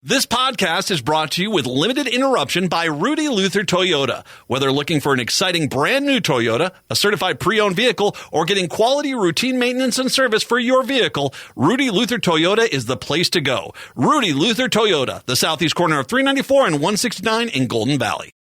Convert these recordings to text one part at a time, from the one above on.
This podcast is brought to you with limited interruption by Rudy Luther Toyota. Whether looking for an exciting brand new Toyota, a certified pre-owned vehicle, or getting quality routine maintenance and service for your vehicle, Rudy Luther Toyota is the place to go. Rudy Luther Toyota, the southeast corner of 394 and 169 in Golden Valley.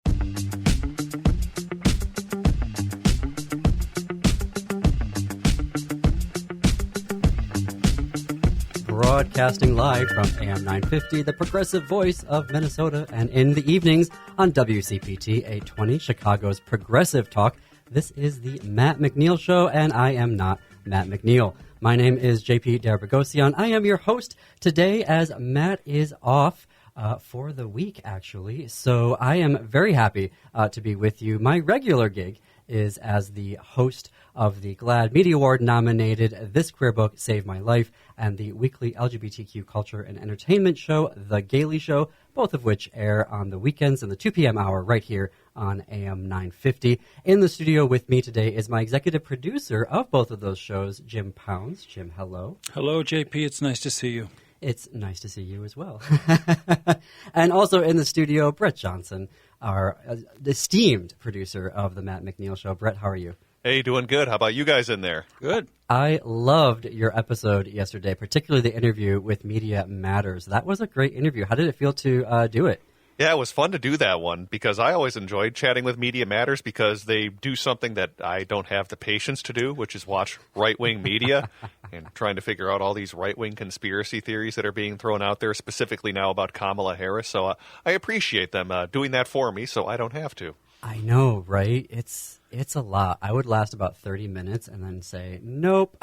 Broadcasting live from AM 950, the progressive voice of Minnesota, and in the evenings on WCPT 820, Chicago's progressive talk. This is the Matt McNeil Show, and I am not Matt McNeil. My name is JP Boghossian. I am your host today, as Matt is off for the week, actually. So I am very happy to be with you. My regular gig is as the host of the GLAAD Media Award nominated This Queer Book Saved My Life and the weekly LGBTQ culture and entertainment show, The Gaily Show, both of which air on the weekends in the 2 p.m. hour right here on AM 950. In the studio with me today is my executive producer of both of those shows, Jim Pounds. Jim, hello. Hello, JP. It's nice to see you. It's nice to see you as well. And also in the studio, Brett Johnson, our esteemed producer of the Matt McNeil Show. Brett, how are you? Hey, doing good. How about you guys in there? Good. I loved your episode yesterday, particularly the interview with Media Matters. That was a great interview. How did it feel to do it? Yeah, it was fun to do that one because I always enjoyed chatting with Media Matters because they do something that I don't have the patience to do, which is watch right-wing media and trying to figure out all these right-wing conspiracy theories that are being thrown out there, specifically now about Kamala Harris. So I appreciate them doing that for me so I don't have to. I know, right? It's a lot. I would last about 30 minutes and then say, nope.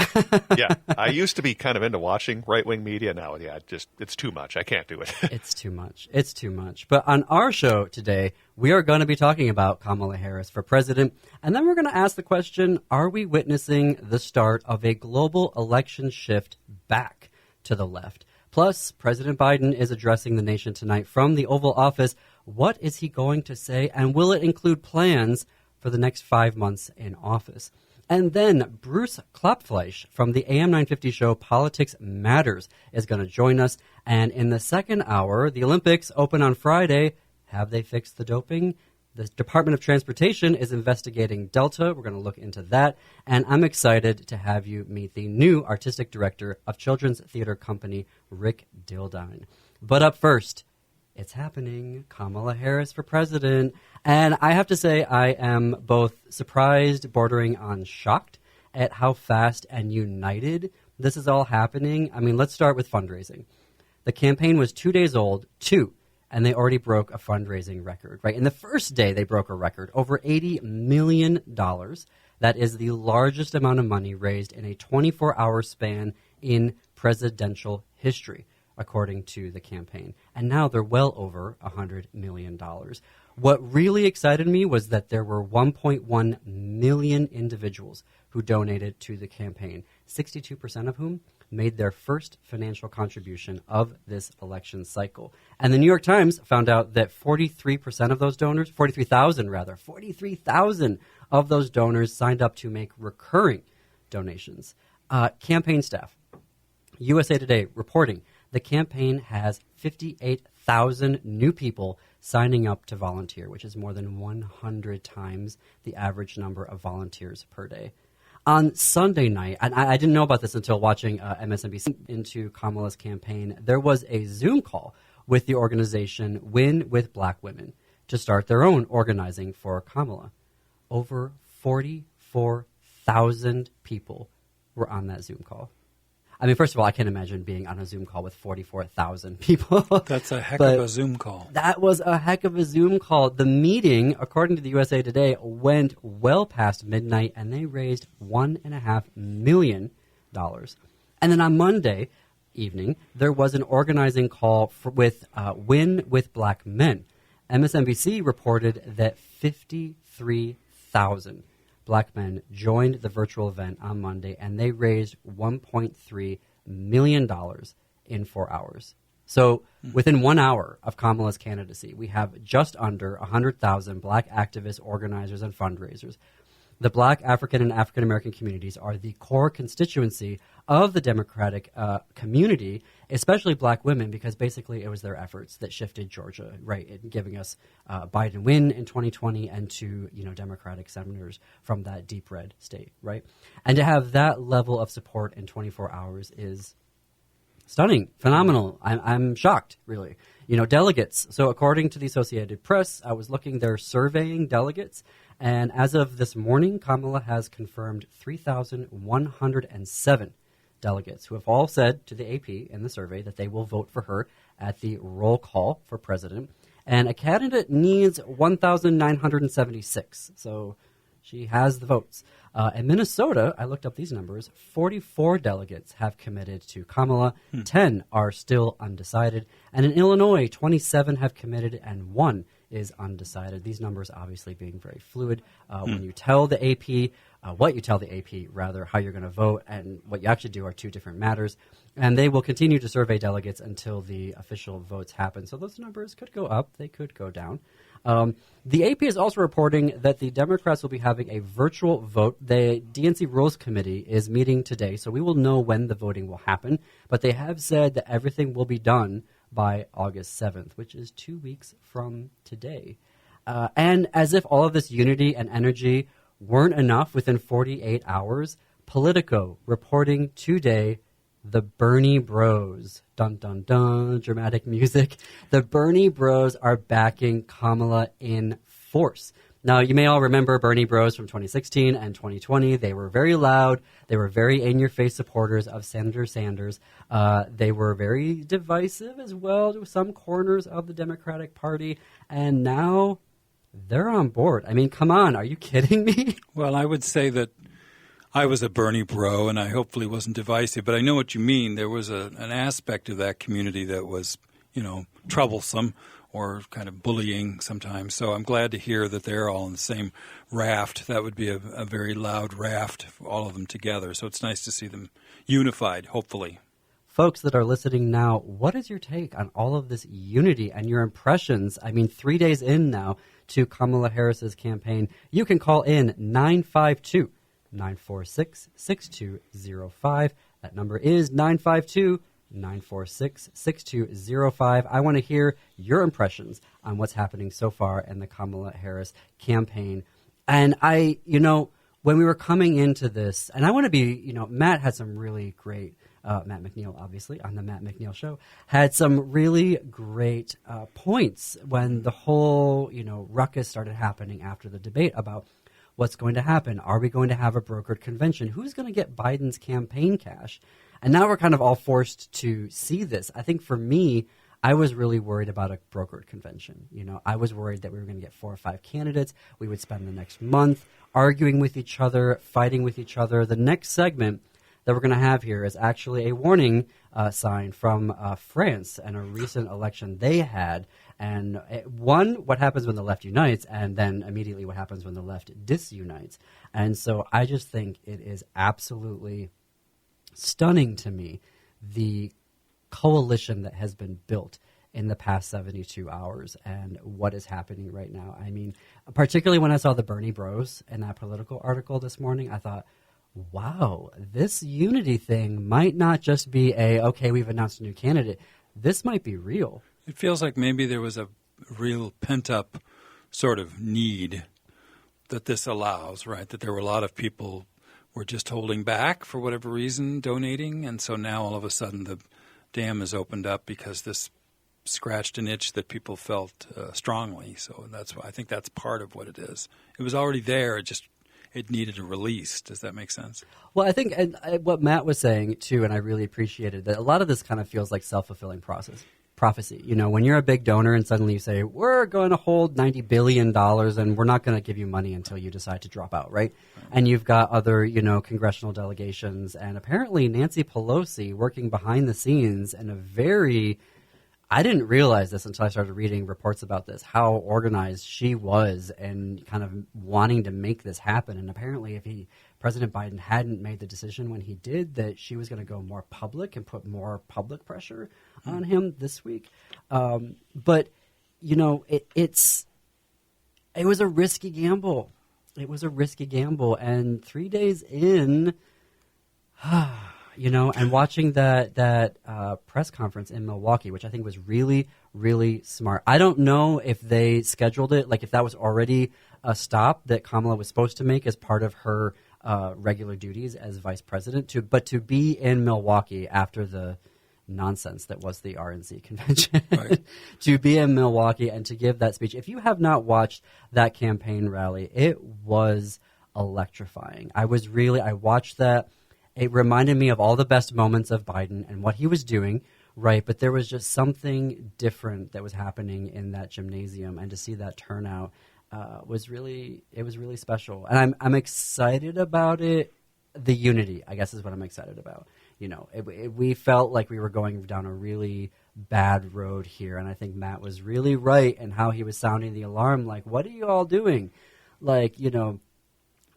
Yeah, I used to be kind of into watching right-wing media. Now, yeah, it's too much. I can't do it. It's too much. It's too much. But on our show today, we are going to be talking about Kamala Harris for president. And then we're going to ask the question, are we witnessing the start of a global election shift back to the left? Plus, President Biden is addressing the nation tonight from the Oval Office. What is he going to say, and will it include plans for the next 5 months in office? And then Bruce Klopfleisch from the AM 950 show Politics Matters is going to join us. And in the second hour, the Olympics open on Friday. Have they fixed the doping? The Department of Transportation is investigating Delta. We're going to look into that. And I'm excited to have you meet the new artistic director of Children's Theater Company, Rick Dildine. But up first, it's happening. Kamala Harris for president. And I have to say I am both surprised, bordering on shocked at how fast and united this is all happening. I mean, let's start with fundraising. The campaign was 2 days old, and they already broke a fundraising record, right? In the first day, they broke a record, over $80 million. That is the largest amount of money raised in a 24-hour span in presidential history, according to the campaign. And now they're well over $100 million. What really excited me was that there were 1.1 million individuals who donated to the campaign, 62% of whom made their first financial contribution of this election cycle. And the New York Times found out that 43% of those donors, 43,000 of those donors signed up to make recurring donations. Campaign staff, USA Today reporting, the campaign has 58,000 new people signing up to volunteer, which is more than 100 times the average number of volunteers per day. On Sunday night, and I didn't know about this until watching MSNBC into Kamala's campaign, there was a Zoom call with the organization Win with Black Women to start their own organizing for Kamala. Over 44,000 people were on that Zoom call. I mean, first of all, I can't imagine being on a Zoom call with 44,000 people. That's a heck of a Zoom call. That was a heck of a Zoom call. The meeting, according to the USA Today, went well past midnight, and they raised $1.5 million. And then on Monday evening, there was an organizing call with Win with Black Men. MSNBC reported that 53,000 Black men joined the virtual event on Monday, and they raised $1.3 million in 4 hours. So within 1 hour of Kamala's candidacy, we have just under 100,000 Black activists, organizers, and fundraisers. The Black, African, and African-American communities are the core constituency of the Democratic community, especially black women, because basically it was their efforts that shifted Georgia, right, in giving us Biden win in 2020 and two, Democratic senators from that deep red state, right? And to have that level of support in 24 hours is stunning, phenomenal. I'm shocked, really. Delegates. So according to the Associated Press, I was looking, they're surveying delegates. And as of this morning, Kamala has confirmed 3,107 delegates who have all said to the AP in the survey that they will vote for her at the roll call for president. And a candidate needs 1,976. So she has the votes. In Minnesota, I looked up these numbers, 44 delegates have committed to Kamala, 10 are still undecided, and in Illinois, 27 have committed and 1 is undecided. These numbers obviously being very fluid. When you tell the AP, what you tell the AP, rather, how you're going to vote, and what you actually do are two different matters. And they will continue to survey delegates until the official votes happen. So those numbers could go up, they could go down. The AP is also reporting that the Democrats will be having a virtual vote. The DNC Rules Committee is meeting today, so we will know when the voting will happen. But they have said that everything will be done by August 7th, which is 2 weeks from today. And as if all of this unity and energy weren't enough, within 48 hours, Politico reporting today the Bernie Bros. Dun, dun, dun, dramatic music. The Bernie Bros are backing Kamala in force. Now, you may all remember Bernie Bros from 2016 and 2020. They were very loud. They were very in-your-face supporters of Senator Sanders. They were very divisive as well to some corners of the Democratic Party. And now they're on board. I mean, come on. Are you kidding me? Well, I would say that I was a Bernie bro, and I hopefully wasn't divisive, but I know what you mean. There was an aspect of that community that was, troublesome or kind of bullying sometimes. So I'm glad to hear that they're all in the same raft. That would be a very loud raft, all of them together. So it's nice to see them unified, hopefully. Folks that are listening now, what is your take on all of this unity and your impressions? I mean, 3 days in now to Kamala Harris's campaign. You can call in 952-946-6205. That number is 952-946-6205. I want to hear your impressions on what's happening so far in the Kamala Harris campaign. And when we were coming into this, and I want to be, Matt had some really great, Matt McNeil, obviously, on the Matt McNeil Show, had some really great points when the whole, ruckus started happening after the debate about what's going to happen. Are we going to have a brokered convention? Who's going to get Biden's campaign cash? And now we're kind of all forced to see this. I think for me, I was really worried about a brokered convention. I was worried that we were going to get 4 or 5 candidates. We would spend the next month arguing with each other, fighting with each other. The next segment that we're going to have here is actually a warning sign from France and a recent election they had. And what happens when the left unites, and then immediately what happens when the left disunites. And so I just think it is absolutely stunning to me, the coalition that has been built in the past 72 hours and what is happening right now. I mean, particularly when I saw the Bernie Bros in that Political article this morning, I thought, wow, this unity thing might not just be okay, we've announced a new candidate. This might be real. It feels like maybe there was a real pent-up sort of need that this allows, right? That there were a lot of people were just holding back for whatever reason, donating, and so now all of a sudden the dam is opened up because this scratched an itch that people felt strongly. So that's why I think that's part of what it is. It was already there, it needed a release. Does that make sense? Well, I think what Matt was saying, too, and I really appreciated that a lot of this kind of feels like self-fulfilling prophecy. When you're a big donor and suddenly you say, we're going to hold $90 billion and we're not going to give you money until you decide to drop out, right? And you've got other, congressional delegations and apparently Nancy Pelosi working behind the scenes in a very... I didn't realize this until I started reading reports about this, how organized she was and kind of wanting to make this happen. And apparently if President Biden hadn't made the decision when he did, that she was going to go more public and put more public pressure on him this week. But, it was a risky gamble. It was a risky gamble. And 3 days in, And watching that press conference in Milwaukee, which I think was really, really smart. I don't know if they scheduled it, like if that was already a stop that Kamala was supposed to make as part of her regular duties as vice president, but to be in Milwaukee after the nonsense that was the RNC convention, right. To be in Milwaukee and to give that speech. If you have not watched that campaign rally, it was electrifying. I watched that. It reminded me of all the best moments of Biden and what he was doing, right? But there was just something different that was happening in that gymnasium, and to see that turnout was really special. And I'm excited about it. The unity, I guess, is what I'm excited about. We felt like we were going down a really bad road here, and I think Matt was really right in how he was sounding the alarm. Like, what are you all doing? Like,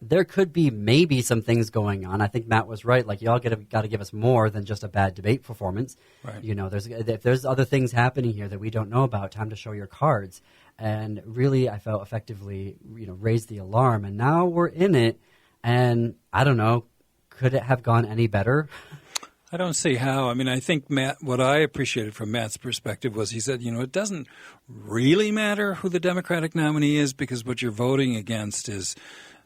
there could be maybe some things going on. I think Matt was right. Like, y'all got to give us more than just a bad debate performance. Right. If there's other things happening here that we don't know about, time to show your cards. And really, I felt effectively, raised the alarm. And now we're in it. And I don't know, could it have gone any better? I don't see how. I mean, I think what I appreciated from Matt's perspective was he said, it doesn't really matter who the Democratic nominee is, because what you're voting against is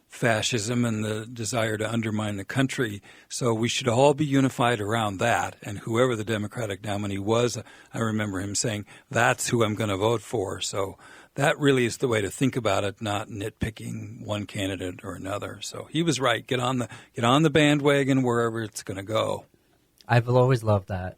fascism and the desire to undermine the country. So we should all be unified around that. And whoever the Democratic nominee was, I remember him saying, that's who I'm going to vote for. So that really is the way to think about it, not nitpicking one candidate or another. So he was right. Get on the bandwagon wherever it's going to go. I've always loved that.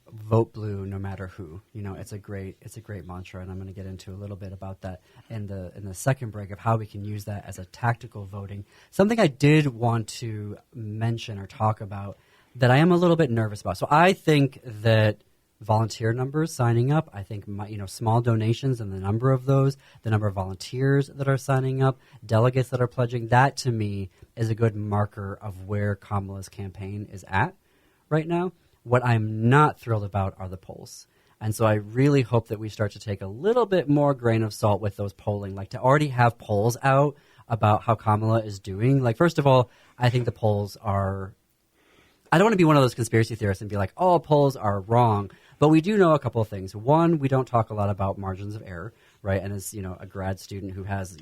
Vote blue no matter who. It's a great mantra, and I'm going to get into a little bit about that in the second break of how we can use that as a tactical voting. Something I did want to mention or talk about that I am a little bit nervous about. So I think that volunteer numbers signing up, I think small donations and the number of those, the number of volunteers that are signing up, delegates that are pledging, that to me is a good marker of where Kamala's campaign is at right now. What I'm not thrilled about are the polls. And so I really hope that we start to take a little bit more grain of salt with those polling, like to already have polls out about how Kamala is doing. Like, first of all, I think the polls are – I don't want to be one of those conspiracy theorists and be like, all polls are wrong. But we do know a couple of things. One, we don't talk a lot about margins of error, right? And as, a grad student who has,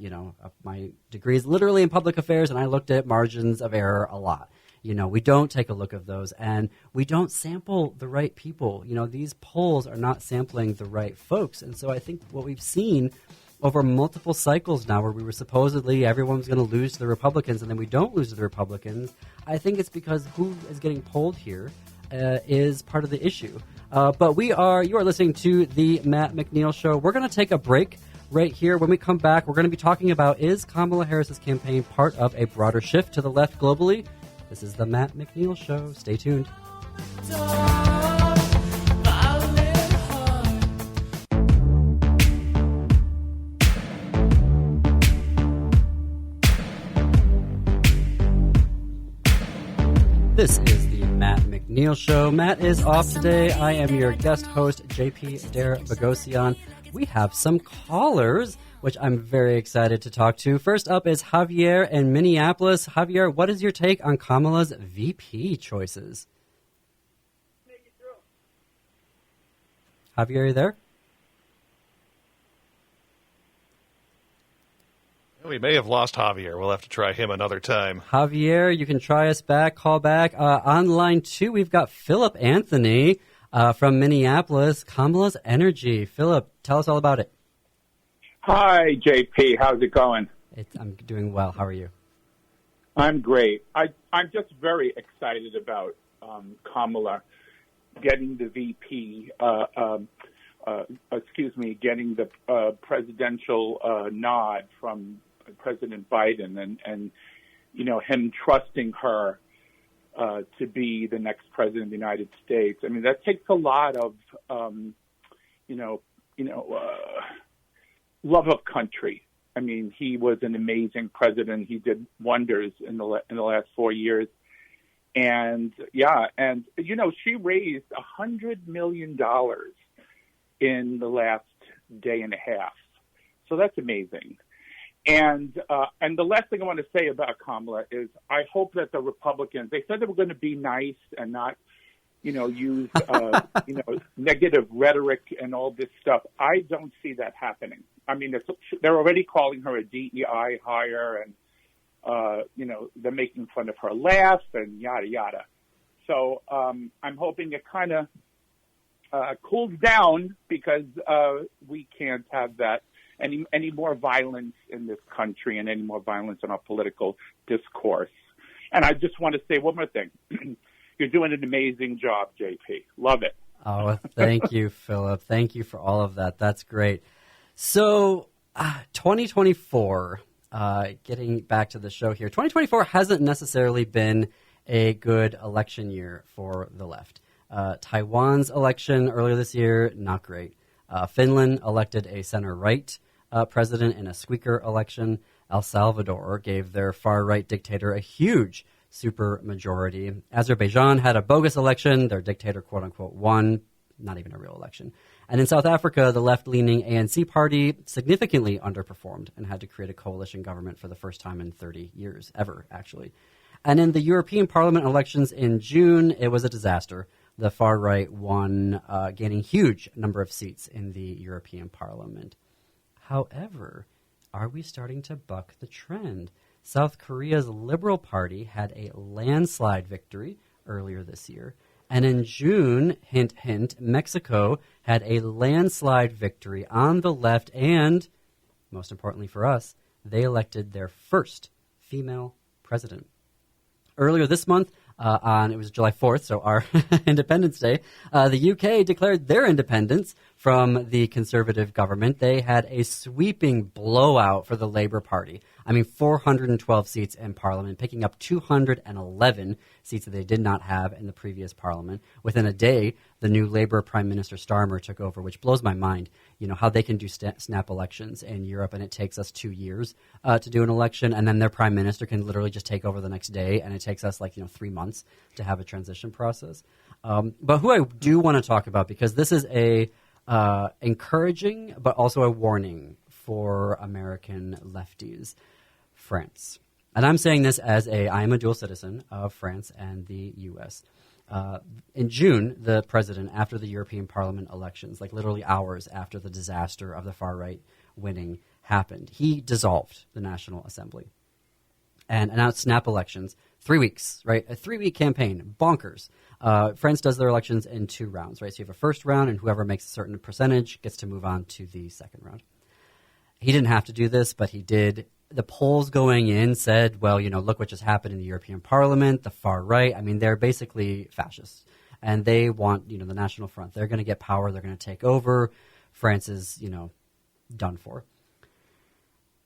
my degree is literally in public affairs, and I looked at margins of error a lot. We don't take a look at those, and we don't sample the right people. These polls are not sampling the right folks. And so I think what we've seen over multiple cycles now, where we were supposedly everyone's going to lose to the Republicans, and then we don't lose to the Republicans, I think it's because who is getting polled here is part of the issue. But you are listening to the Matt McNeil Show. We're going to take a break right here. When we come back, we're going to be talking about, is Kamala Harris's campaign part of a broader shift to the left globally? This is the Matt McNeil Show. Stay tuned. This is the Matt McNeil Show. Matt is off today. I am your guest host, JP Dare Boghossian. We have some callers, which I'm very excited to talk to. First up is Javier in Minneapolis. Javier, what is your take on Kamala's VP choices? Javier, are you there? We may have lost Javier. We'll have to try him another time. Javier, you can try us back, call back. On line 2, we've got Philip Anthony from Minneapolis. Kamala's Energy. Philip, tell us all about it. Hi, JP. How's it going? I'm doing well. How are you? I'm great. I'm just very excited about Kamala getting the VP, getting the presidential nod from President Biden and him trusting her to be the next president of the United States. I mean, that takes a lot of, love of country. I mean, he was an amazing president. He did wonders in the last 4 years. And she raised $100 million in the last day and a half. So that's amazing. And the last thing I want to say about Kamala is I hope that the Republicans, they said they were going to be nice and not, use, negative rhetoric and all this stuff. I don't see that happening. I mean, they're already calling her a DEI hire and, they're making fun of her laugh and yada, yada. So I'm hoping it kind of cools down because we can't have that any more violence in this country and any more violence in our political discourse. And I just want to say one more thing. You're doing an amazing job, JP. Love it. Oh, thank you, Philip. Thank you for all of that. That's great. So 2024, getting back to the show here, 2024 hasn't necessarily been a good election year for the left. Taiwan's election earlier this year, not great. Finland elected a center-right president in a squeaker election. El Salvador gave their far-right dictator a huge supermajority. Azerbaijan had a bogus election. Their dictator, quote-unquote, won. Not even a real election. And in South Africa, the left-leaning ANC party significantly underperformed and had to create a coalition government for the first time in 30 years, ever, actually. And in the European Parliament elections in June, it was a disaster. The far right won, gaining huge number of seats in the European Parliament. However, are we starting to buck the trend? South Korea's Liberal Party had a landslide victory earlier this year. And in June, hint, hint, Mexico had a landslide victory on the left. And, most importantly for us, they elected their first female president. Earlier this month, it was July 4th, so our Independence Day, the UK declared their independence from the Conservative government. They had a sweeping blowout for the Labour Party. 412 seats in Parliament, picking up 211 seats that they did not have in the previous Parliament. Within a day, the new Labour Prime Minister Starmer took over, which blows my mind. How they can do snap elections in Europe, and it takes us 2 years to do an election, and then their Prime Minister can literally just take over the next day, and it takes us 3 months to have a transition process. But who I do want to talk about, because this is a encouraging but also a warning for American lefties, France. And I'm saying this as I am a dual citizen of France and the U.S. In June, the president, after the European Parliament elections, literally hours after the disaster of the far-right winning happened, he dissolved the National Assembly and announced snap elections. 3 weeks, right? A 3-week campaign. Bonkers. France does their elections in 2 rounds, right? So you have a first round, and whoever makes a certain percentage gets to move on to the second round. He didn't have to do this, but he did. The polls going in said, well, look what just happened in the European Parliament, the far right. They're basically fascists. And they want, the National Front. They're going to get power. They're going to take over. France is, done for.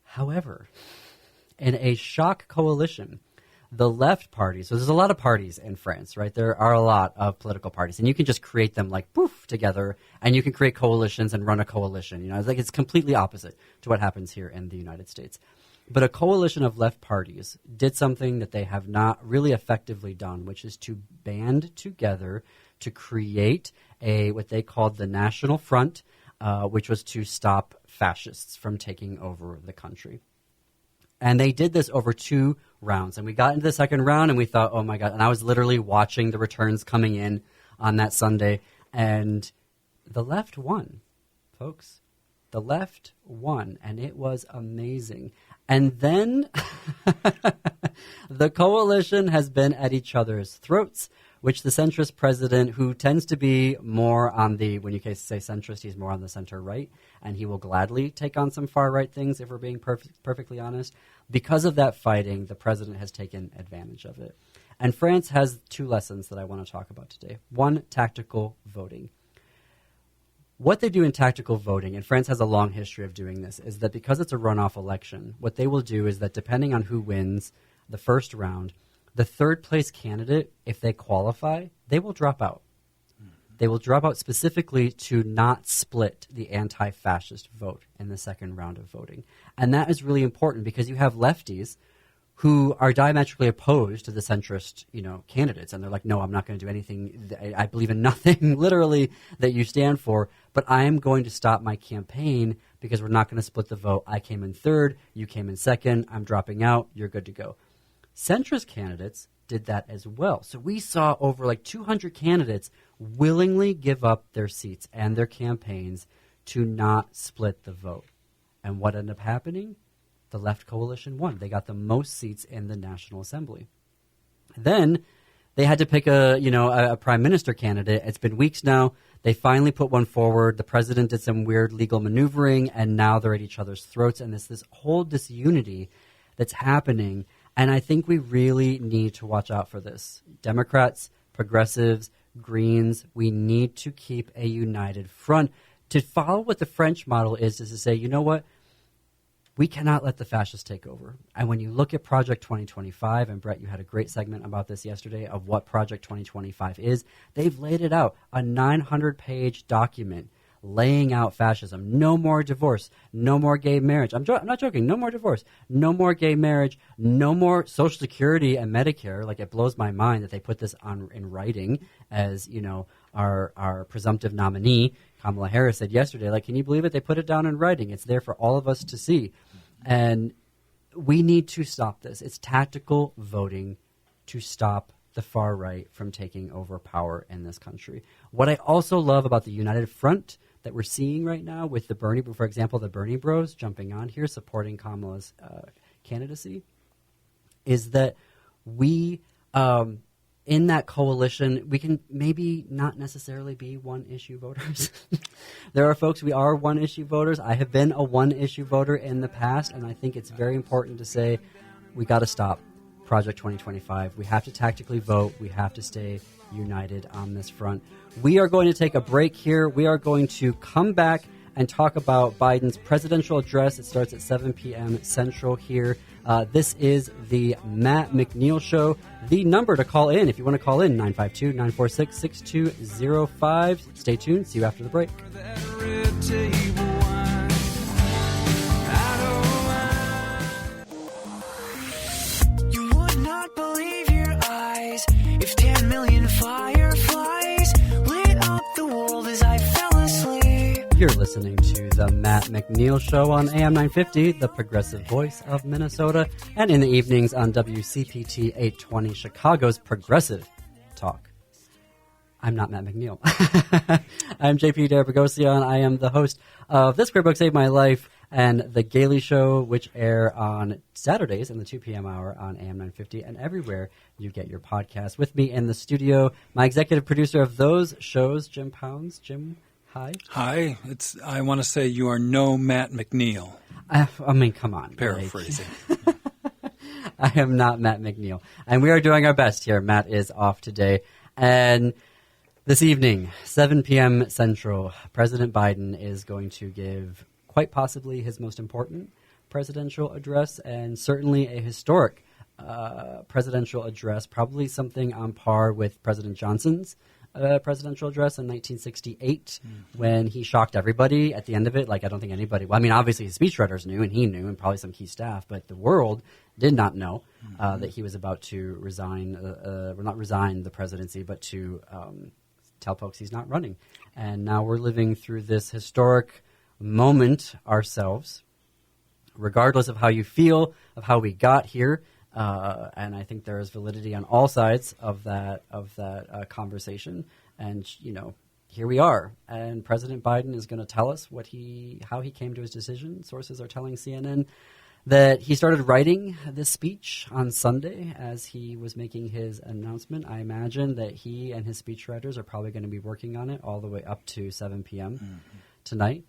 However, in a shock coalition, the left party, so there's a lot of parties in France, right? There are a lot of political parties, and you can just create them poof, together, and you can create coalitions and run a coalition. It's completely opposite to what happens here in the United States. But a coalition of left parties did something that they have not really effectively done, which is to band together to create what they called the National Front, which was to stop fascists from taking over the country. And they did this over 2 rounds. And we got into the second round, and we thought, oh, my God. And I was literally watching the returns coming in on that Sunday. And the left won, folks. The left won. And it was amazing. And then the coalition has been at each other's throats, which the centrist president, who tends to be more on when you say centrist, he's more on the center-right, and he will gladly take on some far-right things, if we're being perfectly honest. Because of that fighting, the president has taken advantage of it. And France has 2 lessons that I want to talk about today. 1, tactical voting. What they do in tactical voting, and France has a long history of doing this, is that because it's a runoff election, what they will do is that depending on who wins the first round, the third-place candidate, if they qualify, they will drop out. They will drop out specifically to not split the anti-fascist vote in the second round of voting. And that is really important because you have lefties who are diametrically opposed to the centrist, candidates. And they're like, no, I'm not going to do anything. I believe in nothing, literally, that you stand for. But I am going to stop my campaign because we're not going to split the vote. I came in third. You came in second. I'm dropping out. You're good to go. Centrist candidates did that as well. So we saw over like 200 candidates willingly give up their seats and their campaigns to not split the vote. And what ended up happening? The left coalition won. They got the most seats in the National Assembly. Then they had to pick a prime minister candidate. It's been weeks now. They finally put one forward. The president did some weird legal maneuvering, and now they're at each other's throats. And this whole disunity that's happening. And I think we really need to watch out for this. Democrats, progressives, Greens, we need to keep a united front. To follow what the French model is to say, you know what? We cannot let the fascists take over. And when you look at Project 2025, and Brett, you had a great segment about this yesterday of what Project 2025 is, they've laid it out, a 900-page document laying out fascism. No more divorce, no more gay marriage. I'm not joking, no more divorce, no more gay marriage, no more Social Security and Medicare. Like, it blows my mind that they put this in writing as, our presumptive nominee, Kamala Harris, said yesterday, like, can you believe it? They put it down in writing. It's there for all of us to see. And we need to stop this. It's tactical voting to stop the far right from taking over power in this country. What I also love about the United Front that we're seeing right now with the Bernie, for example, the Bernie Bros jumping on here, supporting Kamala's candidacy, is that we, in that coalition, we can maybe not necessarily be one-issue voters. There are folks, we are one-issue voters. I have been a one-issue voter in the past, and I think it's very important to say we got to stop Project 2025. We have to tactically vote. We have to stay united on this front. We are going to take a break here. We are going to come back and talk about Biden's presidential address. It starts at 7 p.m. Central here. This is the Matt McNeil Show. The number to call in, if you want to call in, 952-946-6205. Stay tuned. See you after the break. You would not believe your eyes if 10 million fireflies lit up the world as I fell asleep. You're listening to the Matt McNeil Show on AM 950, the progressive voice of Minnesota, and in the evenings on WCPT 820, Chicago's progressive talk. I'm not Matt McNeil. I'm JP Boghossian. I am the host of This Great Book Saved My Life and the Gaily Show, which air on Saturdays in the 2 p.m. hour on AM 950 and everywhere you get your podcast. With me in the studio, my executive producer of those shows, Jim Pounds. Jim, hi. Hi. I want to say you are no Matt McNeil. I mean, come on. Paraphrasing. I am not Matt McNeil. And we are doing our best here. Matt is off today. And this evening, 7 p.m. Central, President Biden is going to give quite possibly his most important presidential address, and certainly a historic presidential address, probably something on par with President Johnson's presidential address in 1968, when he shocked everybody at the end of it. Like, I don't think anybody, well, I mean, obviously his speechwriters knew, and he knew, and probably some key staff, but the world did not know that he was about to resign, well, not resign the presidency, but to tell folks he's not running. And now we're living through this historic moment ourselves, regardless of how you feel, of how we got here. And I think there is validity on all sides of that conversation. And, here we are. And President Biden is going to tell us how he came to his decision. Sources are telling CNN that he started writing this speech on Sunday as he was making his announcement. I imagine that he and his speechwriters are probably going to be working on it all the way up to 7 p.m. tonight.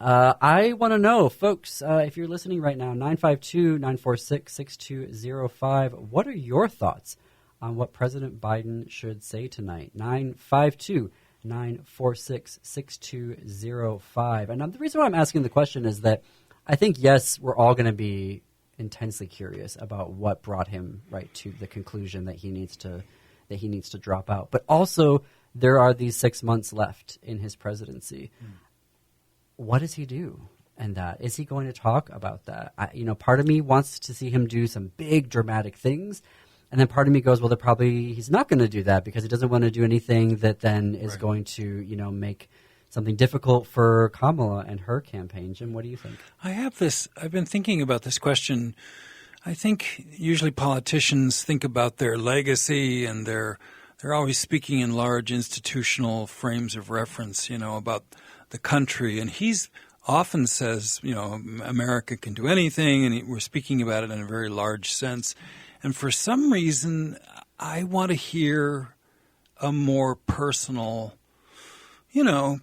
I want to know, folks, if you're listening right now, 952-946-6205, what are your thoughts on what President Biden should say tonight? 952-946-6205. And the reason why I'm asking the question is that I think, yes, we're all going to be intensely curious about what brought him right to the conclusion that he needs to drop out. But also, there are these 6 months left in his presidency. What does he do? and that. Is he going to talk about that? Part of me wants to see him do some big dramatic things. And then part of me goes, well, he's not going to do that because he doesn't want to do anything that then is going to, make something difficult for Kamala and her campaign. Jim, what do you think? I've been thinking about this question. I think usually politicians think about their legacy and they're always speaking in large institutional frames of reference, about the country. And he's often says, America can do anything, and we're speaking about it in a very large sense. And for some reason, I want to hear a more personal,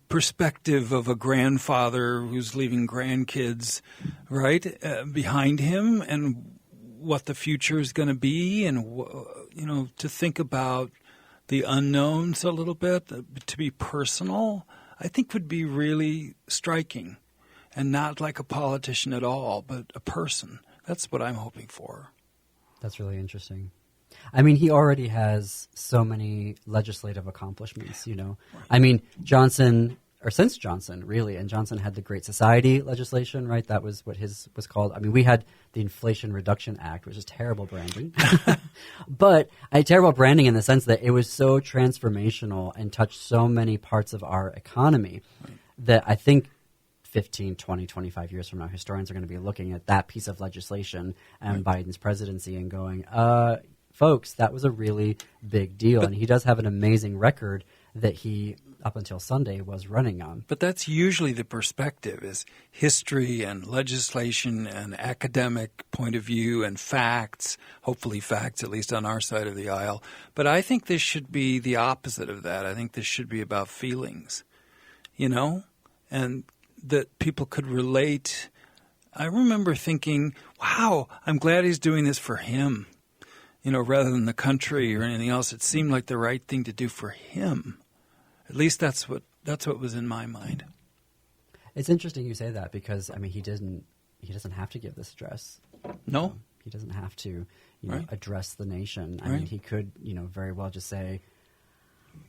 perspective of a grandfather who's leaving grandkids, right, behind him, and what the future is going to be, and, to think about the unknowns a little bit, to be personal, I think would be really striking, and not like a politician at all, but a person. That's what I'm hoping for. That's really interesting. I mean, he already has so many legislative accomplishments, Right. I mean, since Johnson, really, and Johnson had the Great Society legislation, right? That was what his was called. I mean, we had the Inflation Reduction Act, which is terrible branding. But terrible branding in the sense that it was so transformational and touched so many parts of our economy that I think 15, 20, 25 years from now, historians are going to be looking at that piece of legislation and Biden's presidency and going, folks, that was a really big deal. And he does have an amazing record that he, up until Sunday, was running on. But that's usually the perspective, is history and legislation and academic point of view and facts, hopefully facts, at least on our side of the aisle. But I think this should be the opposite of that. I think this should be about feelings, and that people could relate. I remember thinking, wow, I'm glad he's doing this for him, rather than the country or anything else. It seemed like the right thing to do for him. At least that's what was in my mind. It's interesting you say that because, I mean, he doesn't have to give this address. No. He doesn't have to, address the nation. I Right. mean, he could, very well just say,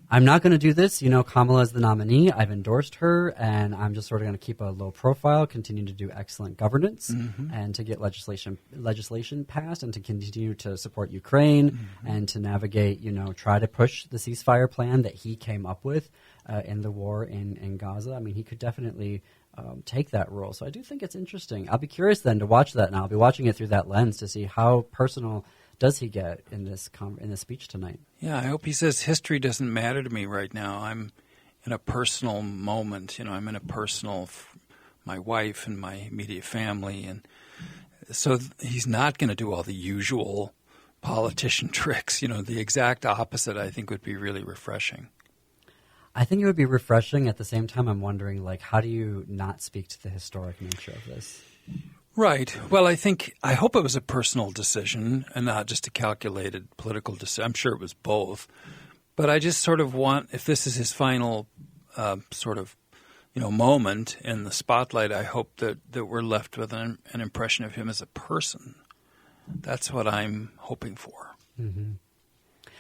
I'm not going to do this. Kamala is the nominee. I've endorsed her, and I'm just sort of going to keep a low profile, continue to do excellent governance, and to get legislation passed, and to continue to support Ukraine, and to navigate, try to push the ceasefire plan that he came up with in the war in Gaza. I mean, he could definitely take that role. So I do think it's interesting. I'll be curious then to watch that, and I'll be watching it through that lens to see how personal does he get in this speech tonight. Yeah, I hope he says history doesn't matter to me right now. I'm in a personal moment. I'm in a personal, my wife and my immediate family. And so he's not going to do all the usual politician tricks. The exact opposite, I think, would be really refreshing. I think it would be refreshing. At the same time, I'm wondering, how do you not speak to the historic nature of this? Right. Well, I hope it was a personal decision and not just a calculated political decision. I'm sure it was both. But I just sort of want, if this is his final moment in the spotlight, I hope that we're left with an impression of him as a person. That's what I'm hoping for. Mm-hmm.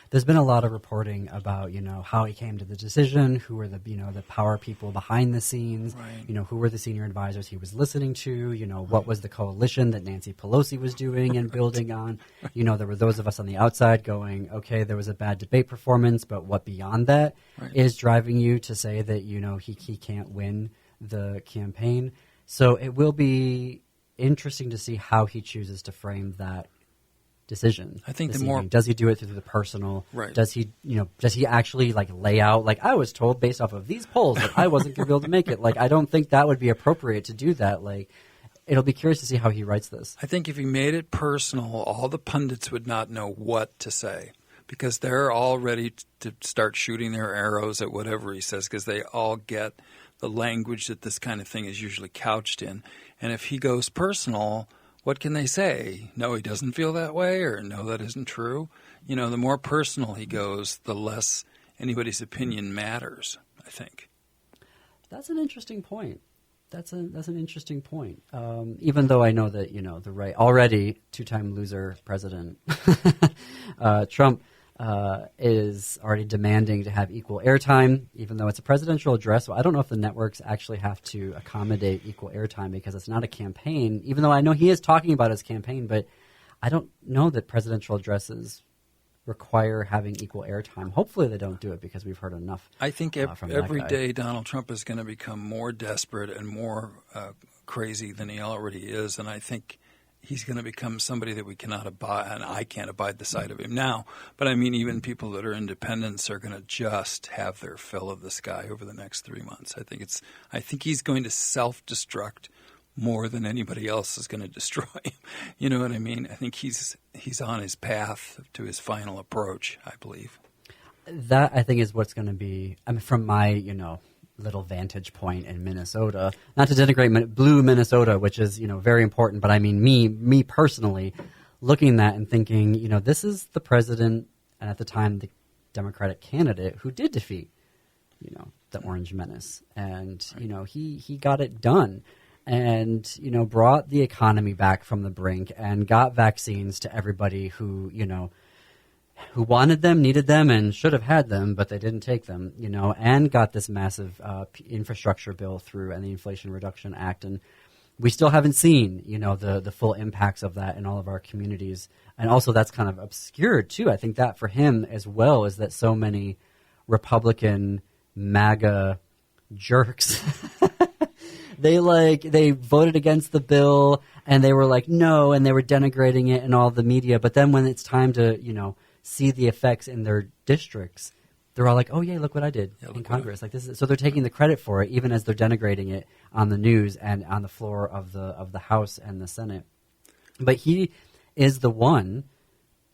There's been a lot of reporting about, how he came to the decision, who were the power people behind the scenes, right. Who were the senior advisors he was listening to, what was the coalition that Nancy Pelosi was doing and building on. There were those of us on the outside going, okay, there was a bad debate performance, but what beyond that is driving you to say that, he can't win the campaign. So it will be interesting to see how he chooses to frame that decision. I think does he do it through the personal? Right. Does he actually lay out I was told based off of these polls that I wasn't going to be able to make it? I don't think that would be appropriate to do that. It'll be curious to see how he writes this. I think if he made it personal, all the pundits would not know what to say because they're all ready to start shooting their arrows at whatever he says because they all get the language that this kind of thing is usually couched in. And if he goes personal, what can they say? No, he doesn't feel that way, or no, that isn't true. The more personal he goes, the less anybody's opinion matters, I think. That's an interesting point. That's an interesting point. Even though I know that, the right, already two-time loser president, Trump, is already demanding to have equal airtime, even though it's a presidential address. So I don't know if the networks actually have to accommodate equal airtime because it's not a campaign, even though I know he is talking about his campaign, but I don't know that presidential addresses require having equal airtime. Hopefully they don't do it because we've heard enough. I think from every that guy. day Donald Trump is going to become more desperate and more crazy than he already is, and I think he's going to become somebody that we cannot abide, and I can't abide the sight of him now. But I mean, even people that are independents are going to just have their fill of this guy over the next 3 months. I think he's going to self-destruct more than anybody else is going to destroy him. You know what I mean? I think he's on his path to his final approach, I believe. That, I think, is what's going to be, I mean, from my, little vantage point in Minnesota, not to denigrate blue Minnesota, which is, very important, but I mean, me personally, looking at that and thinking, this is the president, and at the time, the Democratic candidate who did defeat, the Orange Menace. And, he got it done. And, brought the economy back from the brink and got vaccines to everybody who, who wanted them, needed them, and should have had them, but they didn't take them, and got this massive infrastructure bill through and the Inflation Reduction Act. And we still haven't seen, the full impacts of that in all of our communities. And also that's kind of obscured, too. I think that for him as well is that so many Republican MAGA jerks They voted against the bill and they were like, no, and they were denigrating it in all the media. But then when it's time to, see the effects in their districts, they're all like, oh, yeah, look what I did in Congress. Like this is, so they're taking the credit for it, even as they're denigrating it on the news and on the floor of the House and the Senate. But he is the one,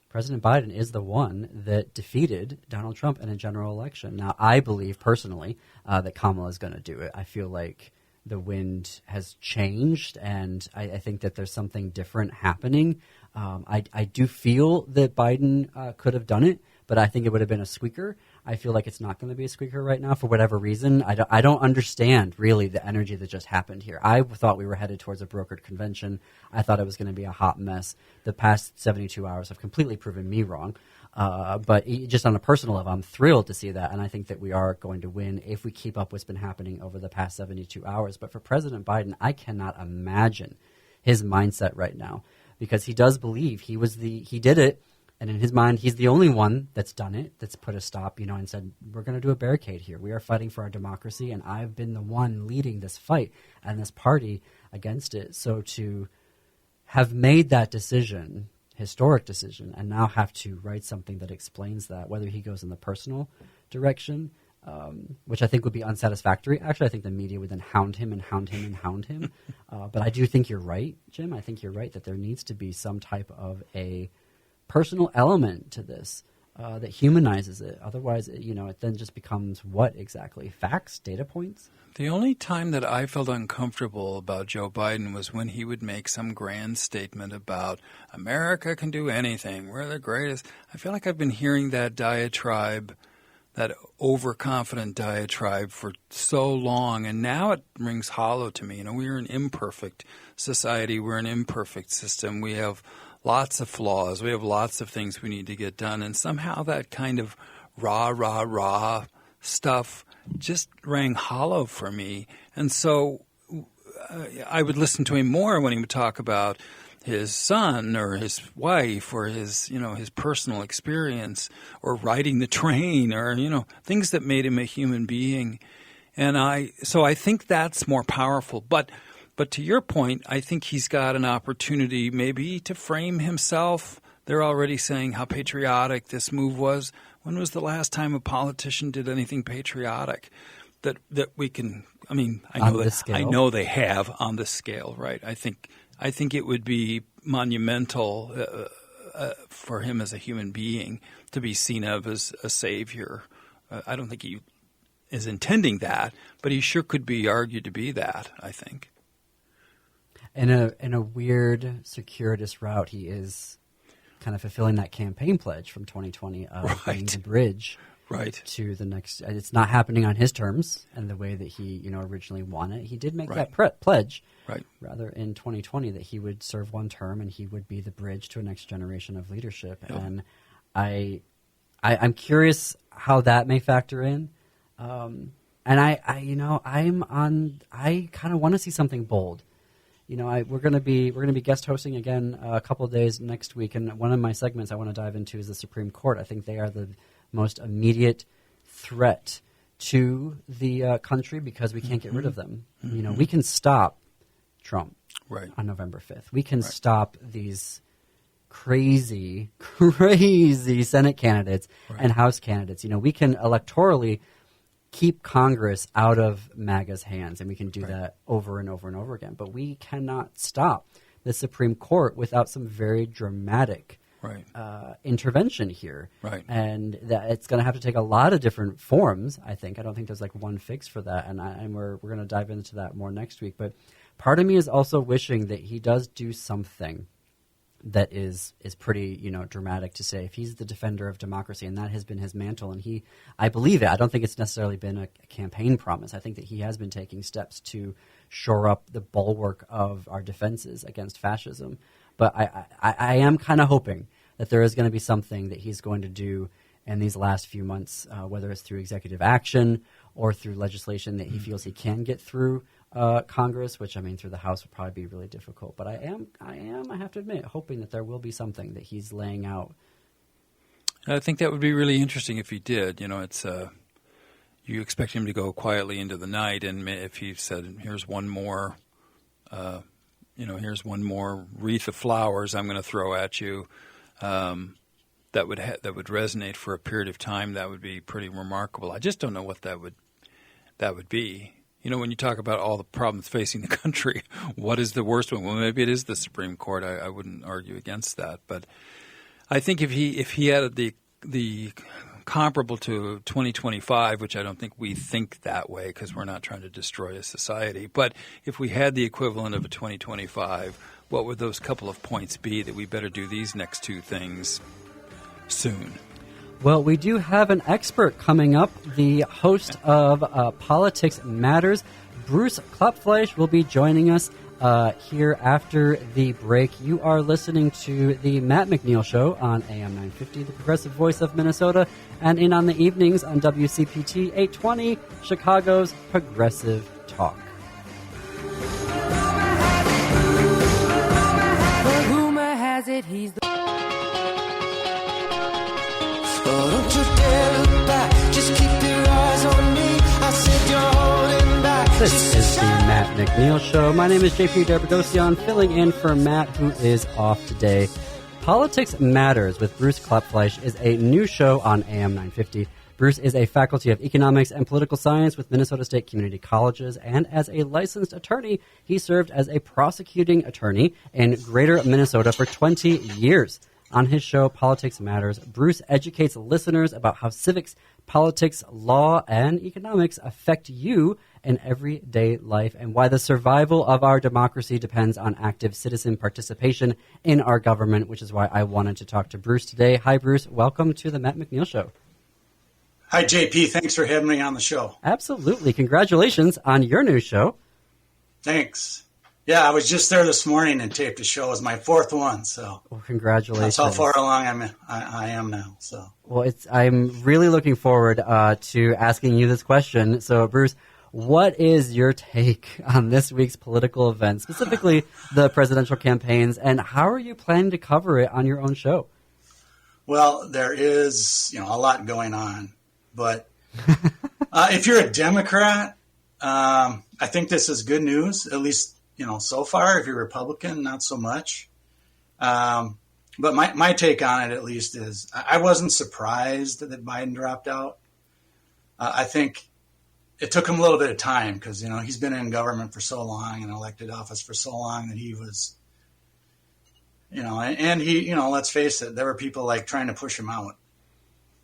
President Biden is the one that defeated Donald Trump in a general election. Now, I believe personally that Kamala is going to do it. I feel like the wind has changed, and I think that there's something different happening. I do feel that Biden could have done it, but I think it would have been a squeaker. I feel like it's not going to be a squeaker right now for whatever reason. I don't understand really the energy that just happened here. I thought we were headed towards a brokered convention. I thought it was going to be a hot mess. The past 72 hours have completely proven me wrong. But just on a personal level, I'm thrilled to see that, and I think that we are going to win if we keep up what's been happening over the past 72 hours. But for President Biden, I cannot imagine his mindset right now, because he does believe he did it, and in his mind, he's the only one that's done it, that's put a stop, and said, we're going to do a barricade here. We are fighting for our democracy, and I've been the one leading this fight and this party against it. So to have made that decision, historic decision, and now have to write something that explains that, whether he goes in the personal direction, which I think would be unsatisfactory. Actually, I think the media would then hound him and hound him and hound him. But I do think you're right, Jim. I think you're right that there needs to be some type of a personal element to this that humanizes it. Otherwise, it then just becomes what exactly? Facts? Data points? The only time that I felt uncomfortable about Joe Biden was when he would make some grand statement about America can do anything. We're the greatest. I feel like I've been hearing that diatribe, that overconfident diatribe for so long, and now it rings hollow to me. We're an imperfect society. We're an imperfect system. We have lots of flaws. We have lots of things we need to get done, and somehow that kind of rah stuff just rang hollow for me. And so I would listen to him more when he would talk about his son or his wife or his personal experience or riding the train or, things that made him a human being. And so I think that's more powerful. But to your point, I think he's got an opportunity maybe to frame himself. They're already saying how patriotic this move was. When was the last time a politician did anything patriotic that we can? I mean, I know they have on this scale, right? I think it would be monumental for him as a human being to be seen of as a savior. I don't think he is intending that, but he sure could be argued to be that, I think. In a weird, circuitous route, he is kind of fulfilling that campaign pledge from 2020 of being the bridge to the next. It's not happening on his terms and the way that he originally wanted. He did make that pledge, rather in 2020, that he would serve one term and he would be the bridge to a next generation of leadership. Yep. And I I'm curious how that may factor in. And I kind of want to see something bold. We're going to be guest hosting again a couple of days next week, and one of my segments I want to dive into is the Supreme Court. I think they are the most immediate threat to the country because we can't get rid of them. We can stop Trump on November 5th. We can stop these crazy Senate candidates and House candidates. We can electorally keep Congress out of MAGA's hands, and we can do that over and over and over again. But we cannot stop the Supreme Court without some very dramatic intervention here. And that it's going to have to take a lot of different forms, I think. I don't think there's like one fix for that, and we're going to dive into that more next week. But part of me is also wishing that he does do something that is pretty, dramatic to say. If he's the defender of democracy and that has been his mantle, and I believe it. I don't think it's necessarily been a campaign promise. I think that he has been taking steps to shore up the bulwark of our defenses against fascism. But I am kind of hoping that there is going to be something that he's going to do in these last few months, whether it's through executive action or through legislation that he feels he can get through Congress, which through the House would probably be really difficult. But I have to admit, hoping that there will be something that he's laying out. I think that would be really interesting if he did. It's you expect him to go quietly into the night, and if he said, "Here's one more, here's one more wreath of flowers I'm going to throw at you," that would resonate for a period of time. That would be pretty remarkable. I just don't know what that would be. When you talk about all the problems facing the country, what is the worst one? Well, maybe it is the Supreme Court. I wouldn't argue against that. But I think if he had the comparable to 2025, which I don't think we think that way because we're not trying to destroy a society, but if we had the equivalent of a 2025, what would those couple of points be that we better do these next two things soon? Well, we do have an expert coming up. The host of Politics Matters, Bruce Klopfleisch, will be joining us here after the break. You are listening to the Matt McNeil Show on AM 950, the progressive voice of Minnesota, and in on the evenings on WCPT 820, Chicago's Progressive Talk. But rumor has it he's the... Oh, don't you dare look back. Just keep your eyes on me. I said you're holding back. This is the Matt McNeil Show. My name is JP Boghossian, filling in for Matt, who is off today. Politics Matters with Bruce Klopfleisch is a new show on AM 950. Bruce is a faculty of economics and political science with Minnesota State Community Colleges, and as a licensed attorney, he served as a prosecuting attorney in Greater Minnesota for 20 years. On his show, Politics Matters, Bruce educates listeners about how civics, politics, law, and economics affect you in everyday life and why the survival of our democracy depends on active citizen participation in our government, which is why I wanted to talk to Bruce today. Hi, Bruce. Welcome to the Matt McNeil Show. Hi, JP. Thanks for having me on the show. Absolutely. Congratulations on your new show. Thanks. Yeah, I was just there this morning and taped a show. It was my fourth one, so well, congratulations. That's how far along I am now. So well, I'm really looking forward to asking you this question. So, Bruce, what is your take on this week's political events, specifically the presidential campaigns, and how are you planning to cover it on your own show? Well, there is a lot going on, but if you're a Democrat, I think this is good news, at least. So far, if you're Republican, not so much. But my take on it, at least, is I wasn't surprised that Biden dropped out. I think it took him a little bit of time because, he's been in government for so long and elected office for so long that he was, and he, let's face it, there were people like trying to push him out.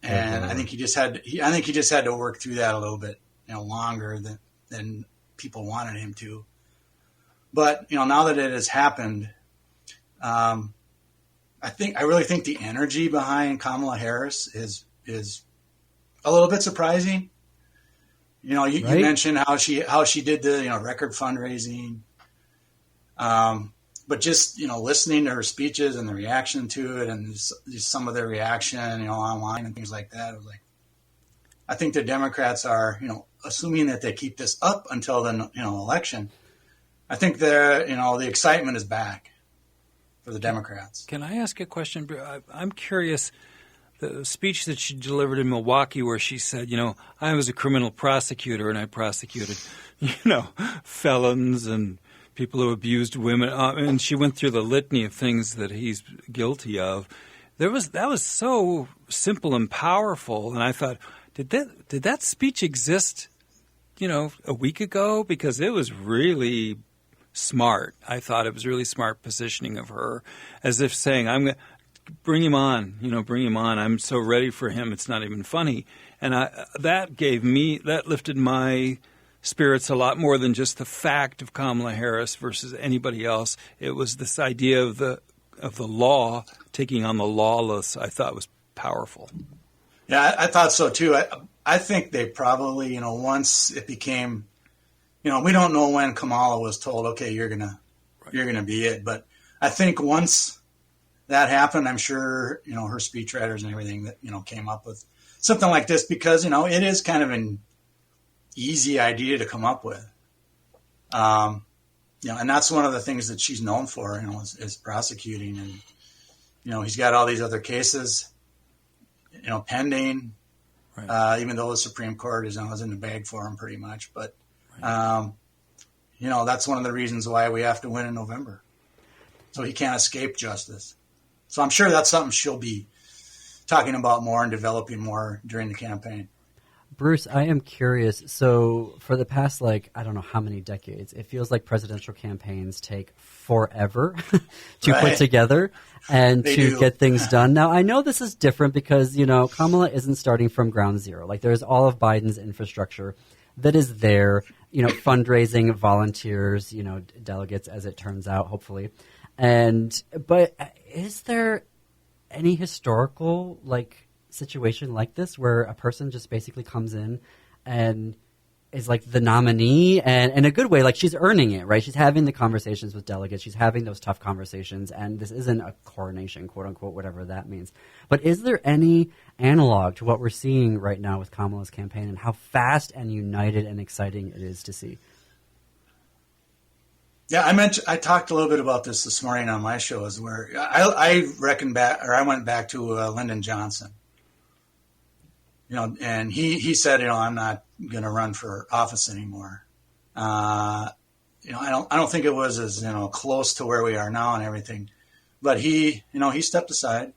And I think he just had to work through that a little bit, longer than people wanted him to. But now that it has happened, I really think the energy behind Kamala Harris is a little bit surprising. You mentioned how she did the record fundraising. but just, listening to her speeches and the reaction to it and just some of their reaction, online and things like that, it was like, I think the Democrats are, assuming that they keep this up until the, election. I think the excitement is back for the Democrats. Can I ask a question? I'm curious. The speech that she delivered in Milwaukee where she said, I was a criminal prosecutor and I prosecuted, felons and people who abused women. And she went through the litany of things that he's guilty of. That was so simple and powerful. And I thought, did that speech exist, a week ago? Because it was really smart. I thought it was really smart positioning of her, as if saying, I'm going to bring him on, bring him on. I'm so ready for him. It's not even funny. And that lifted my spirits a lot more than just the fact of Kamala Harris versus anybody else. It was this idea of the law taking on the lawless. I thought was powerful. Yeah, I thought so too. I think they probably, once it became, we don't know when Kamala was told, okay, you're gonna be it. But I think once that happened, I'm sure, her speechwriters and everything that, came up with something like this because, it is kind of an easy idea to come up with. And that's one of the things that she's known for, is prosecuting. And, he's got all these other cases, pending, right. Even though the Supreme Court is in the bag for him pretty much. But, right. That's one of the reasons why we have to win in November. So he can't escape justice. So I'm sure that's something she'll be talking about more and developing more during the campaign. Bruce, I am curious. So for the past, I don't know how many decades, it feels like presidential campaigns take forever to right. put together and They to do. get things done. Now, I know this is different because, Kamala isn't starting from ground zero. There's all of Biden's infrastructure that is there, fundraising, volunteers, delegates, as it turns out, hopefully. But is there any historical, situation like this where a person just basically comes in and is the nominee and in a good way, she's earning it, right? She's having the conversations with delegates. She's having those tough conversations. And this isn't a coronation, quote unquote, whatever that means. But is there any analog to what we're seeing right now with Kamala's campaign and how fast and united and exciting it is to see? Yeah, I talked a little bit about this morning on my show, is where I went back to Lyndon Johnson. And he said, I'm not going to run for office anymore. I don't think it was as, close to where we are now and everything, but he stepped aside.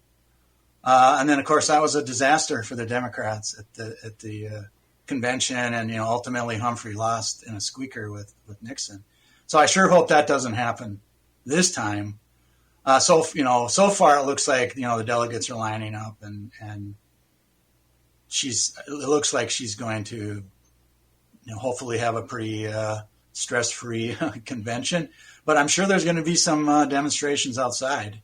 And then of course that was a disaster for the Democrats at the convention. And, ultimately Humphrey lost in a squeaker with Nixon. So I sure hope that doesn't happen this time. So far it looks like, the delegates are lining up and it looks like she's going to, hopefully have a pretty stress-free convention. But I'm sure there's going to be some demonstrations outside,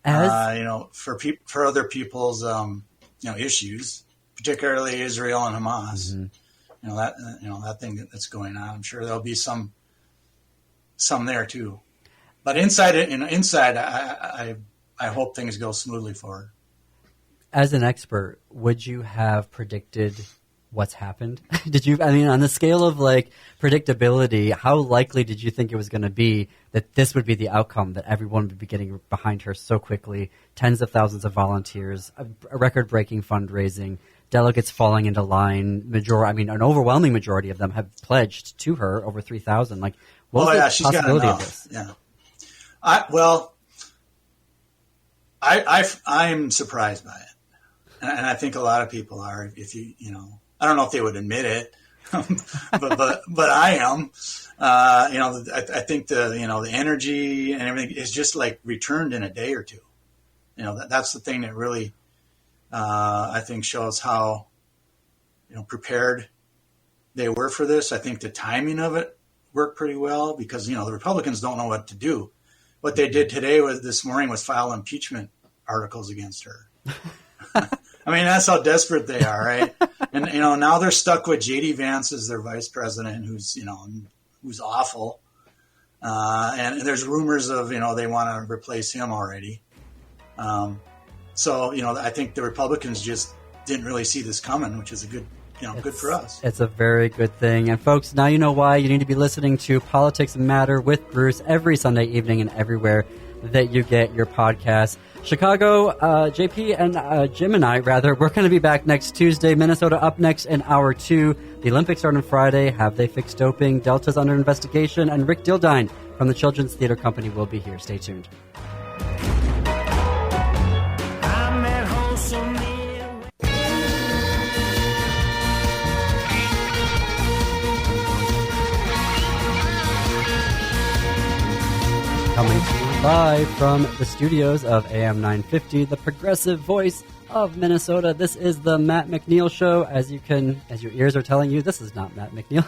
for other people's, issues, particularly Israel and Hamas. Mm-hmm. That thing that's going on. I'm sure there'll be some there too. But inside, I hope things go smoothly for her. As an expert, would you have predicted what's happened? On the scale of predictability, how likely did you think it was going to be that this would be the outcome, that everyone would be getting behind her so quickly, tens of thousands of volunteers, a record-breaking fundraising, delegates falling into line, an overwhelming majority of them have pledged to her, over 3,000. What was the possibility of this? Yeah. I'm surprised by it. And I think a lot of people are. If I don't know if they would admit it, but I am. I think the energy and everything is just returned in a day or two. That's the thing that really I think shows how prepared they were for this. I think the timing of it worked pretty well because the Republicans don't know what to do. What they did this morning was file impeachment articles against her. That's how desperate they are, right? And now they're stuck with J.D. Vance as their vice president, who's awful. And there's rumors of, they want to replace him already. So, I think the Republicans just didn't really see this coming, which is good for us. It's a very good thing. And folks, now you know why you need to be listening to Politics Matter with Bruce every Sunday evening and everywhere that you get your podcast. Chicago, JP and Jim and I, we're going to be back next Tuesday. Minnesota up next in hour 2. The Olympics start on Friday. Have they fixed doping? Delta's under investigation. And Rick Dildine from the Children's Theater Company will be here. Stay tuned. Coming to you live from the studios of AM 950, the progressive voice of Minnesota. This is the Matt McNeil Show. As your ears are telling you, this is not Matt McNeil.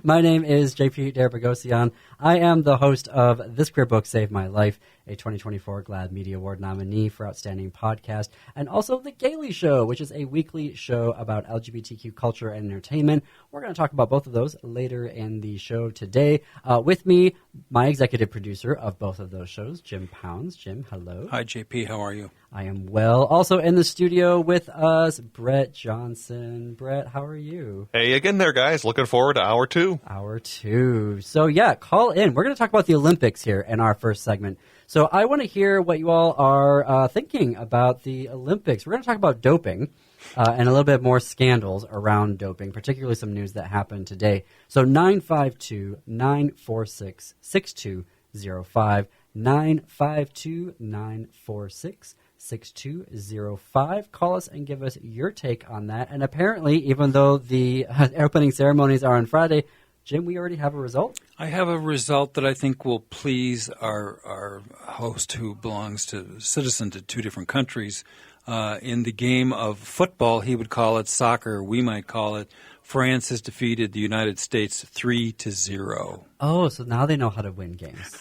My name is JP Boghossian. I am the host of This Queer Book Saved My Life, a 2024 GLAAD Media Award nominee for Outstanding Podcast, and also The Gaily Show, which is a weekly show about LGBTQ culture and entertainment. We're going to talk about both of those later in the show today. With me, my executive producer of both of those shows, Jim Pounds. Jim, hello. Hi, JP. How are you? I am well. Also in the studio with us, Brett Johnson. Brett, how are you? Hey again there, guys. Looking forward to hour 2. Hour 2. So, yeah, call in. We're going to talk about the Olympics here in our first segment. So I want to hear what you all are thinking about the Olympics. We're going to talk about doping and a little bit more scandals around doping, particularly some news that happened today. So 952-946-6205, 952-946-6205. Call us and give us your take on that. And apparently, even though the opening ceremonies are on Friday, Jim, we already have a result? I have a result that I think will please our host, who belongs to citizen to 2 different countries. In the game of football, he would call it soccer. We might call it France has defeated the United States 3-0. Oh, so now they know how to win games.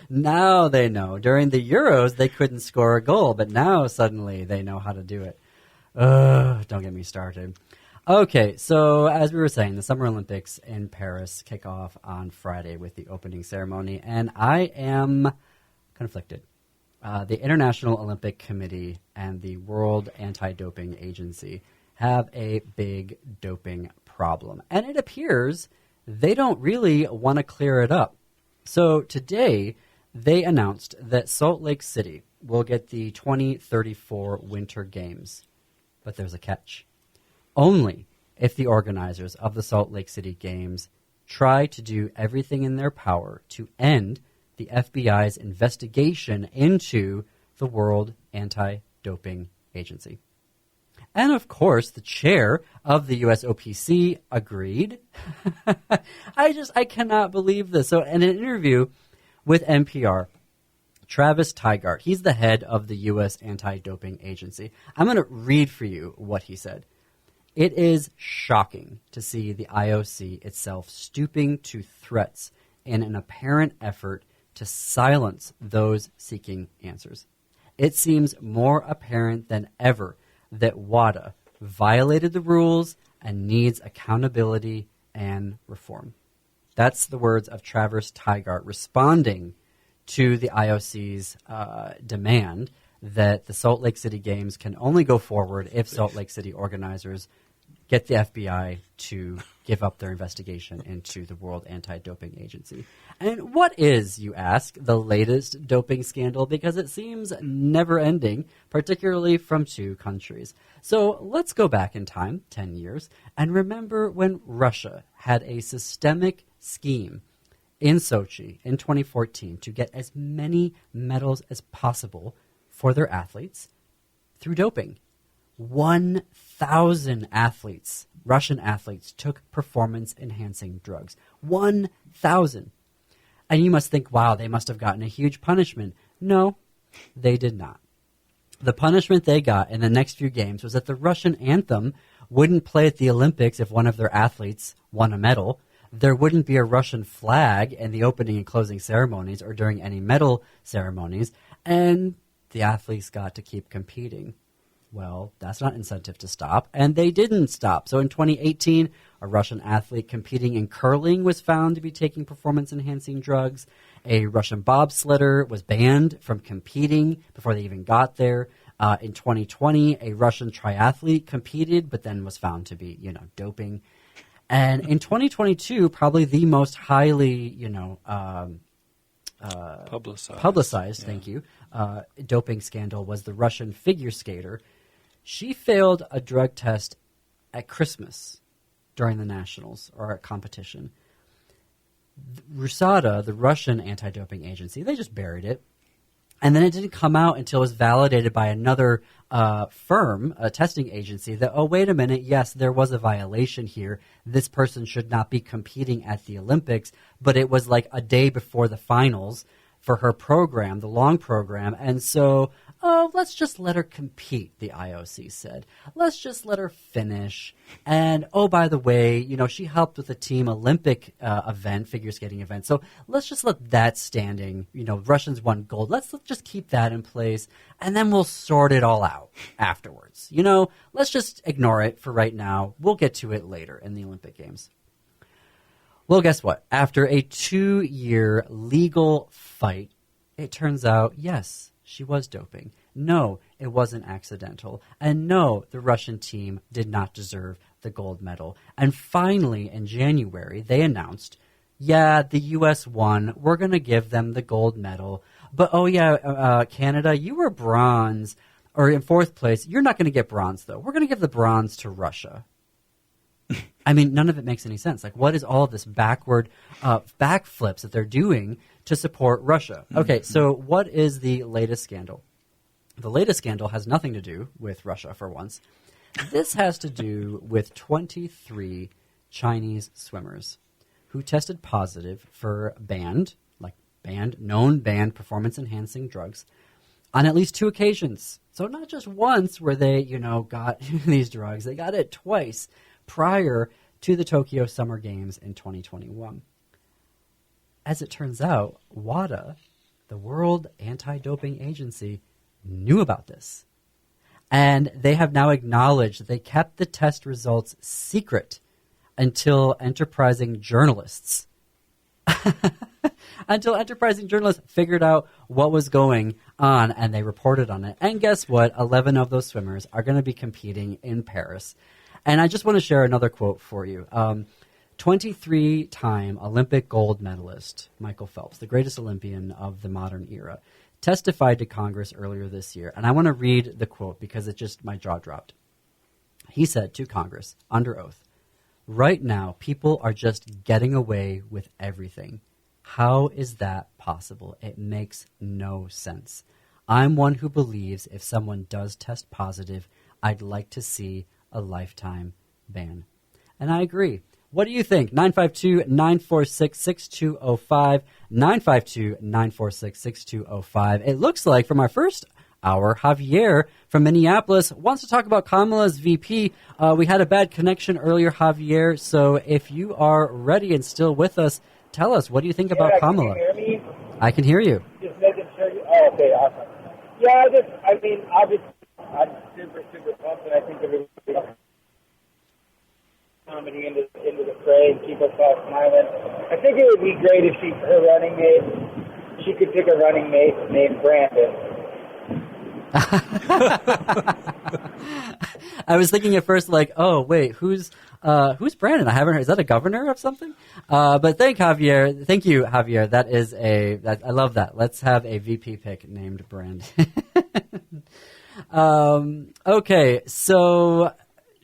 Now they know. During the Euros, they couldn't score a goal, but now suddenly they know how to do it. Don't get me started. Okay, so as we were saying, the Summer Olympics in Paris kick off on Friday with the opening ceremony, and I am conflicted. The International Olympic Committee and the World Anti-Doping Agency have a big doping problem, and it appears they don't really want to clear it up. So today, they announced that Salt Lake City will get the 2034 Winter Games, but there's a catch. Only if the organizers of the Salt Lake City Games try to do everything in their power to end the FBI's investigation into the World Anti-Doping Agency. And of course, the chair of the USOPC agreed. I cannot believe this. So in an interview with NPR, Travis Tygart, he's the head of the U.S. Anti-Doping Agency. I'm going to read for you what he said. It is shocking to see the IOC itself stooping to threats in an apparent effort to silence those seeking answers. It seems more apparent than ever that WADA violated the rules and needs accountability and reform. That's the words of Travis Tygart responding to the IOC's demand that the Salt Lake City Games can only go forward if Salt Lake City organizers get the FBI to give up their investigation into the World Anti-Doping Agency. And what is, you ask, the latest doping scandal? Because it seems never-ending, particularly from 2 countries. So let's go back in time, 10 years, and remember when Russia had a systemic scheme in Sochi in 2014 to get as many medals as possible for their athletes through doping. 1,000 athletes, Russian athletes, took performance-enhancing drugs. 1,000. And you must think, wow, they must have gotten a huge punishment. No, they did not. The punishment they got in the next few games was that the Russian anthem wouldn't play at the Olympics if one of their athletes won a medal. There wouldn't be a Russian flag in the opening and closing ceremonies or during any medal ceremonies. And the athletes got to keep competing. Well, that's not incentive to stop, and they didn't stop. So in 2018, A Russian athlete competing in curling was found to be taking performance-enhancing drugs. A Russian bobsledder was banned from competing before they even got there. In 2020, a Russian triathlete competed, but then was found to be, doping. And in 2022, probably the most highly, publicized, thank you, doping scandal was the Russian figure skater. She failed a drug test at Christmas during the nationals or at competition. RUSADA, the Russian anti-doping agency, they just buried it. And then it didn't come out until it was validated by another firm, a testing agency, that, oh, wait a minute, yes, there was a violation here. This person should not be competing at the Olympics. But it was like a day before the finals for her program, the long program. And so, let's just let her compete, the IOC said. Let's just let her finish. And, oh, by the way, she helped with the team Olympic event, figure skating event. So let's just let that standing, Russians won gold. Let's just keep that in place. And then we'll sort it all out afterwards. Let's just ignore it for right now. We'll get to it later in the Olympic Games. Well, guess what? After a 2-year legal fight, it turns out, yes, she was doping. No, it wasn't accidental. And no, the Russian team did not deserve the gold medal. And finally, in January, they announced, yeah, the U.S. won. We're going to give them the gold medal. But, oh, yeah, Canada, you were bronze, or in fourth place. You're not going to get bronze, though. We're going to give the bronze to Russia. I mean, none of it makes any sense. Like, what is all of this backward backflips that they're doing to support Russia? Okay, so what is the latest scandal? The latest scandal has nothing to do with Russia, for once. This has to do with 23 Chinese swimmers who tested positive for known banned performance-enhancing drugs on at least 2 occasions. So not just once where they, got these drugs. They got it twice prior to the Tokyo Summer Games in 2021. As it turns out, WADA, the World Anti-Doping Agency, knew about this. And they have now acknowledged that they kept the test results secret until enterprising journalists figured out what was going on, and they reported on it. And guess what? 11 of those swimmers are going to be competing in Paris. And I just want to share another quote for you. 23-time Olympic gold medalist Michael Phelps, the greatest Olympian of the modern era, testified to Congress earlier this year. And I want to read the quote because my jaw dropped. He said to Congress, under oath, "Right now, people are just getting away with everything. How is that possible? It makes no sense. I'm one who believes if someone does test positive, I'd like to see a lifetime ban." And I agree. What do you think? 952-946-6205. 952-946-6205. It looks like from our first hour, Javier from Minneapolis wants to talk about Kamala's VP. We had a bad connection earlier, Javier. So if you are ready and still with us, tell us, what do you think about Kamala? Can you hear me? I can hear you. Just making sure okay, awesome. Yeah, obviously, I'm super pumped, and I think everybody comedy into the fray and keep us all smiling. I think it would be great if her running mate, she could pick a running mate named Brandon. I was thinking at first, like, oh wait, who's Brandon? I haven't heard. Is that a governor of something? But thank you, Javier. That is I love that. Let's have a VP pick named Brandon. Okay, so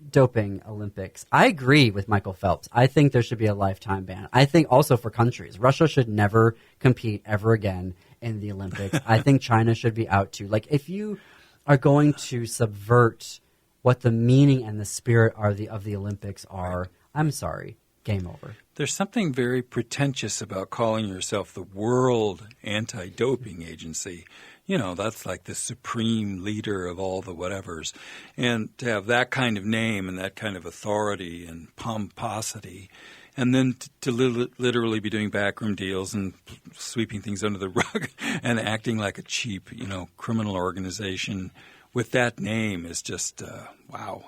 doping Olympics. I agree with Michael Phelps. I think there should be a lifetime ban. I think also for countries, Russia should never compete ever again in the Olympics. I think China should be out too. Like, if you are going to subvert what the meaning and the spirit of the Olympics are, I'm sorry, game over. There's something very pretentious about calling yourself the World Anti-Doping Agency. That's like the supreme leader of all the whatevers. And to have that kind of name and that kind of authority and pomposity, and then to literally be doing backroom deals and sweeping things under the rug and acting like a cheap, criminal organization with that name is just, wow.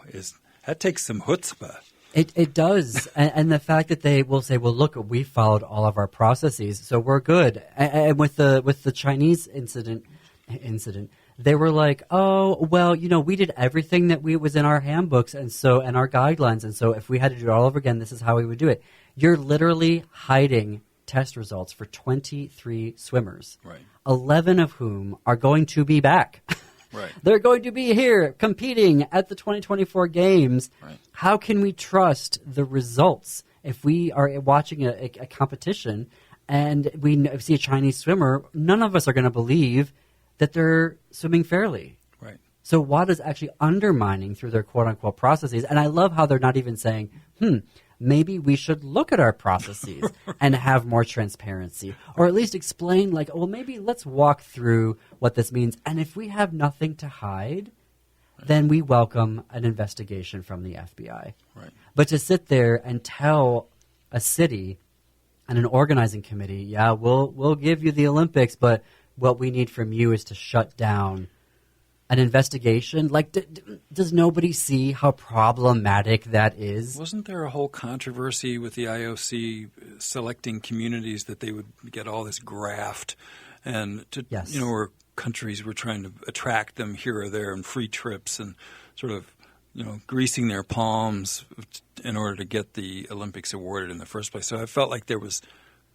That takes some chutzpah. It does, and the fact that they will say, "Well, look, we followed all of our processes, so we're good." And with the Chinese incident, they were like, "Oh, well, we did everything that was in our handbooks and our guidelines, and so if we had to do it all over again, this is how we would do it." You're literally hiding test results for 23 swimmers, Right. 11 of whom are going to be back. Right. They're going to be here competing at the 2024 games. Right. How can we trust the results if we are watching a competition and we see a Chinese swimmer? None of us are going to believe that they're swimming fairly. Right. So WADA's actually undermining through their quote-unquote processes. And I love how they're not even saying, maybe we should look at our processes and have more transparency, or at least explain, like, well, maybe let's walk through what this means. And if we have nothing to hide, then we welcome an investigation from the FBI. Right. But to sit there and tell a city and an organizing committee, yeah, we'll give you the Olympics, but what we need from you is to shut down an investigation. Like, does nobody see how problematic that is? Wasn't there a whole controversy with the IOC selecting communities that they would get all this graft and Yes. where countries were trying to attract them here or there and free trips and sort of greasing their palms in order to get the Olympics awarded in the first place. So I felt like there was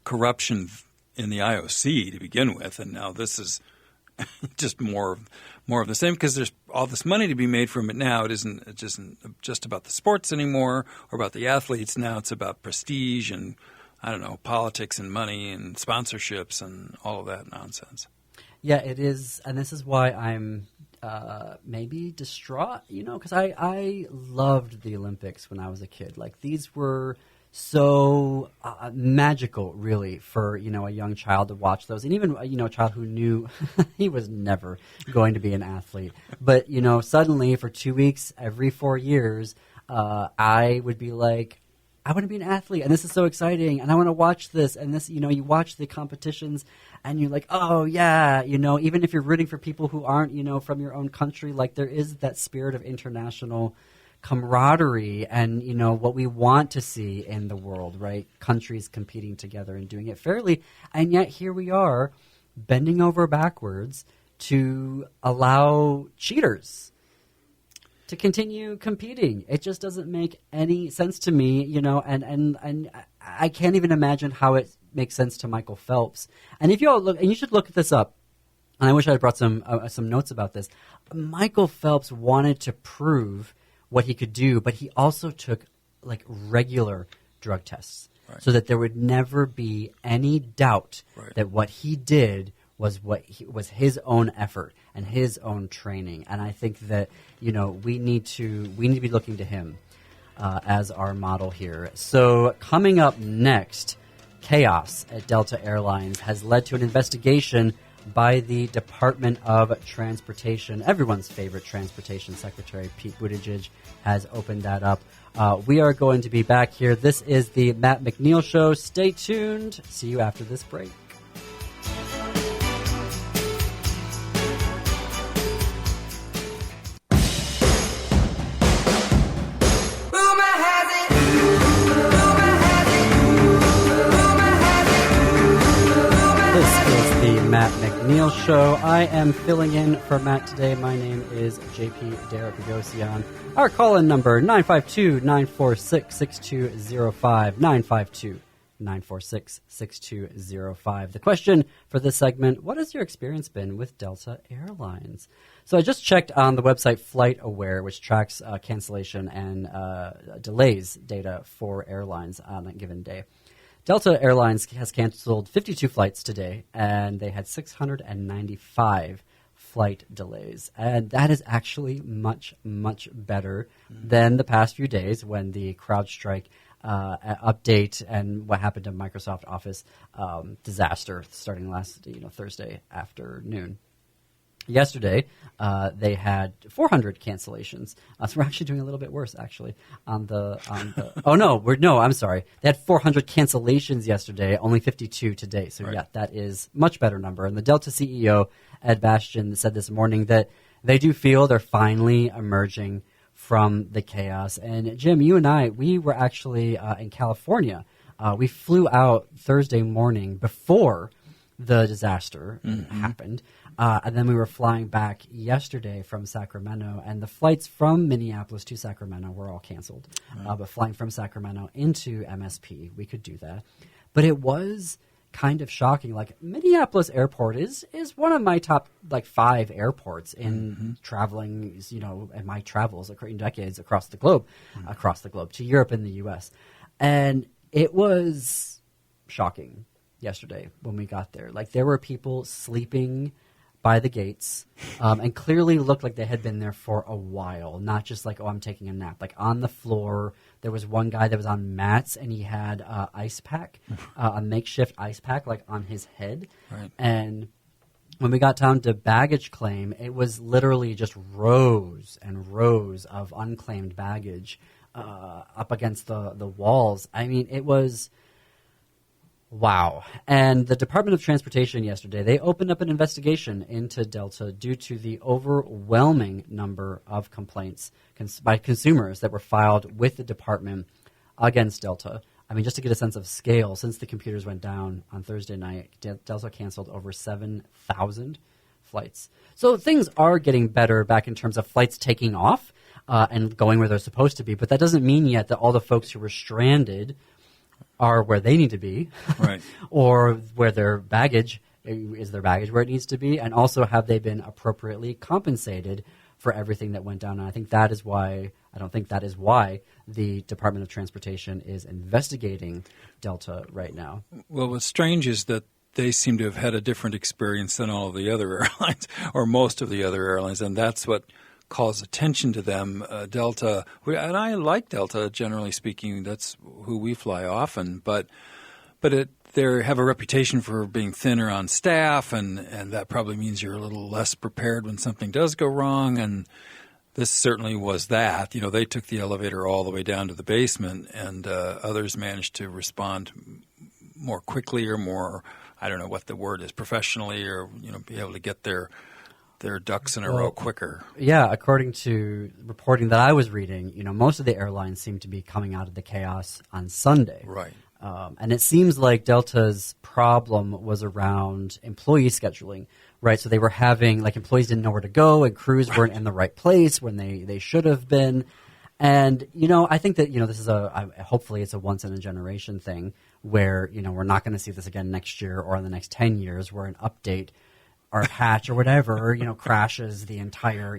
corruption in the IOC to begin with, and now this is just more of the same, because there's all this money to be made from it now. It isn't just about the sports anymore or about the athletes. Now it's about prestige and, I don't know, politics and money and sponsorships and all of that nonsense. Yeah, it is. And this is why I'm maybe distraught, because I loved the Olympics when I was a kid. Like, these were so magical, really, for a young child to watch those, and even a child who knew he was never going to be an athlete. But suddenly, for 2 weeks every 4 years, I would be like, I want to be an athlete, and this is so exciting, and I want to watch this. And this, you watch the competitions, and you're like, oh yeah, even if you're rooting for people who aren't, from your own country, like, there is that spirit of international camaraderie and what we want to see in the world, right? Countries competing together and doing it fairly, and yet here we are bending over backwards to allow cheaters to continue competing. It just doesn't make any sense to me, and I can't even imagine how it makes sense to Michael Phelps. And if you all look, and you should look this up, and I wish I had brought some notes about this. Michael Phelps wanted to prove what he could do, but he also took like regular drug tests, Right. so that there would never be any doubt Right. that what he did was was his own effort and his own training. And I think that we need to be looking to him as our model here. So coming up next, chaos at Delta Airlines has led to an investigation by the Department of Transportation. Everyone's favorite transportation secretary, Pete Buttigieg, has opened that up. We are going to be back here. This is the Matt McNeil Show. Stay tuned. See you after this break. Matt McNeil Show. I am filling in for Matt today. My name is JP Derek Boghossian. Our call-in number, 952-946-6205, 952-946-6205. The question for this segment, what has your experience been with Delta Airlines? So I just checked on the website FlightAware, which tracks cancellation and delays data for airlines on a given day. Delta Airlines has canceled 52 flights today, and they had 695 flight delays. And that is actually much, much better than the past few days when the CrowdStrike update and what happened to Microsoft Office disaster starting last Thursday afternoon. Yesterday, they had 400 cancellations. So we're actually doing a little bit worse, actually. I'm sorry. They had 400 cancellations yesterday, only 52 today. So Right. yeah, that is much better number. And the Delta CEO, Ed Bastian, said this morning that they do feel they're finally emerging from the chaos. And Jim, you and I, we were actually in California. We flew out Thursday morning before the disaster happened. And then we were flying back yesterday from Sacramento, and the flights from Minneapolis to Sacramento were all canceled. But flying from Sacramento into MSP, we could do that. But it was kind of shocking. Like, Minneapolis Airport is one of my top 5 airports in traveling, in my travels in decades across the globe, to Europe and the U.S. And it was shocking yesterday when we got there. Like, there were people sleeping by the gates, and clearly looked like they had been there for a while, not just like, oh, I'm taking a nap. Like, on the floor, there was one guy that was on mats, and he had ice pack, a makeshift ice pack, like, on his head. Right. And when we got down to baggage claim, it was literally just rows and rows of unclaimed baggage up against the walls. I mean, it was... wow. And the Department of Transportation yesterday, they opened up an investigation into Delta due to the overwhelming number of complaints by consumers that were filed with the department against Delta. I mean, just to get a sense of scale, since the computers went down on Thursday night, Delta canceled over 7,000 flights. So things are getting better back in terms of flights taking off and going where they're supposed to be. But that doesn't mean yet that all the folks who were stranded are where they need to be, right, or where their baggage where it needs to be, and also have they been appropriately compensated for everything that went down. And I think that is why the Department of Transportation is investigating Delta right now. Well, what's strange is that they seem to have had a different experience than all of the other airlines, or most of the other airlines, and that's what calls attention to them. Delta, and I like Delta, generally speaking. That's who we fly often, but they have a reputation for being thinner on staff, and that probably means you're a little less prepared when something does go wrong, and this certainly was that. They took the elevator all the way down to the basement, and others managed to respond more quickly or more, I don't know what the word is, professionally, or be able to get their ducks in a row quicker. Yeah, according to reporting that I was reading, most of the airlines seem to be coming out of the chaos on Sunday. Right. And it seems like Delta's problem was around employee scheduling, right? So they were having, employees didn't know where to go, and crews weren't in the right place when they should have been. And, I think that, this is hopefully it's a once-in-a-generation thing where, we're not going to see this again next year or in the next 10 years where an update or a patch or whatever, crashes the entire,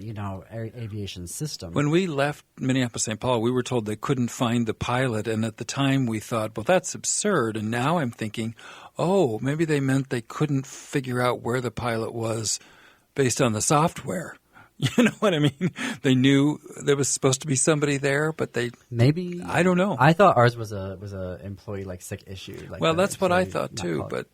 aviation system. When we left Minneapolis-St. Paul, we were told they couldn't find the pilot, and at the time we thought, well, that's absurd. And now I'm thinking, oh, maybe they meant they couldn't figure out where the pilot was based on the software. You know what I mean? They knew there was supposed to be somebody there, but maybe I don't know. I thought ours was a employee sick issue. Well, that's what I thought too, but.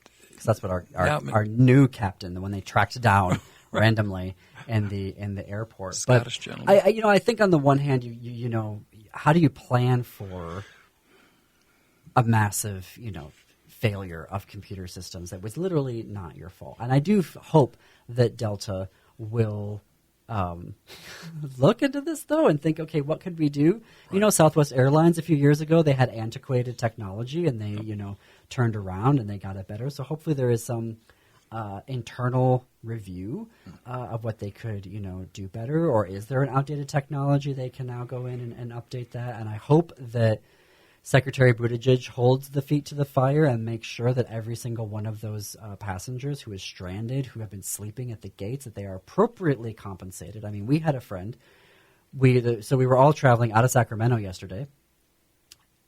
That's what our new captain, the one they tracked down randomly in the airport. Scottish gentleman. I think on the one hand, you how do you plan for a massive failure of computer systems that was literally not your fault? And I do hope that Delta will look into this though and think, okay, what could we do? Right. Southwest Airlines a few years ago, they had antiquated technology, and they turned around and they got it better. So hopefully there is some internal review of what they could, do better, or is there an outdated technology they can now go in and update that? And I hope that Secretary Buttigieg holds the feet to the fire and makes sure that every single one of those passengers who is stranded, who have been sleeping at the gates, that they are appropriately compensated. I mean, we had a friend. So we were all traveling out of Sacramento yesterday.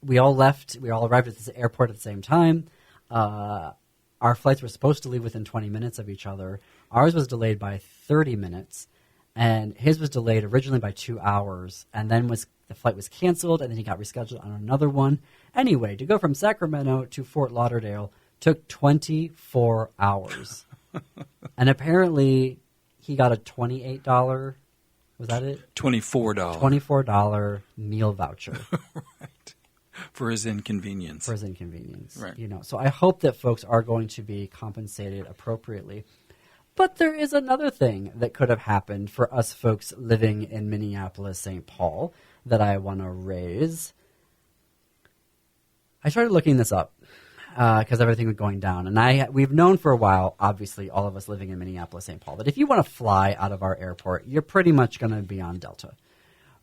We all arrived at this airport at the same time. Our flights were supposed to leave within 20 minutes of each other. Ours was delayed by 30 minutes, and his was delayed originally by 2 hours, and then the flight was canceled, and then he got rescheduled on another one. Anyway, to go from Sacramento to Fort Lauderdale took 24 hours. And apparently he got a $28, was that it? $24 meal voucher. Right. For his inconvenience. Right. So I hope that folks are going to be compensated appropriately. But there is another thing that could have happened for us folks living in Minneapolis, St. Paul, that I want to raise. I started looking this up because everything was going down. And we've known for a while, obviously, all of us living in Minneapolis, St. Paul, that if you want to fly out of our airport, you're pretty much going to be on Delta,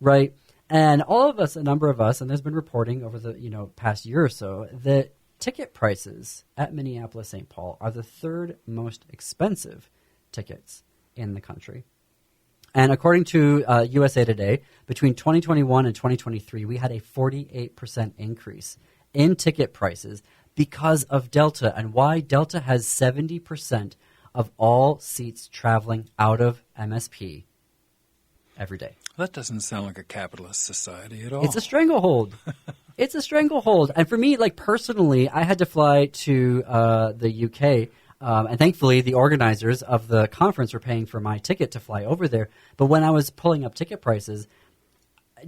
right? And all of us, a number of us, and there's been reporting over the past year or so, that ticket prices at Minneapolis, St. Paul are the third most expensive tickets in the country. And according to USA Today, between 2021 and 2023, we had a 48% increase in ticket prices because of Delta, and why Delta has 70% of all seats traveling out of MSP every day. That doesn't sound like a capitalist society at all. It's a stranglehold. It's a stranglehold. And for me, like personally, I had to fly to the UK, and thankfully the organizers of the conference were paying for my ticket to fly over there. But when I was pulling up ticket prices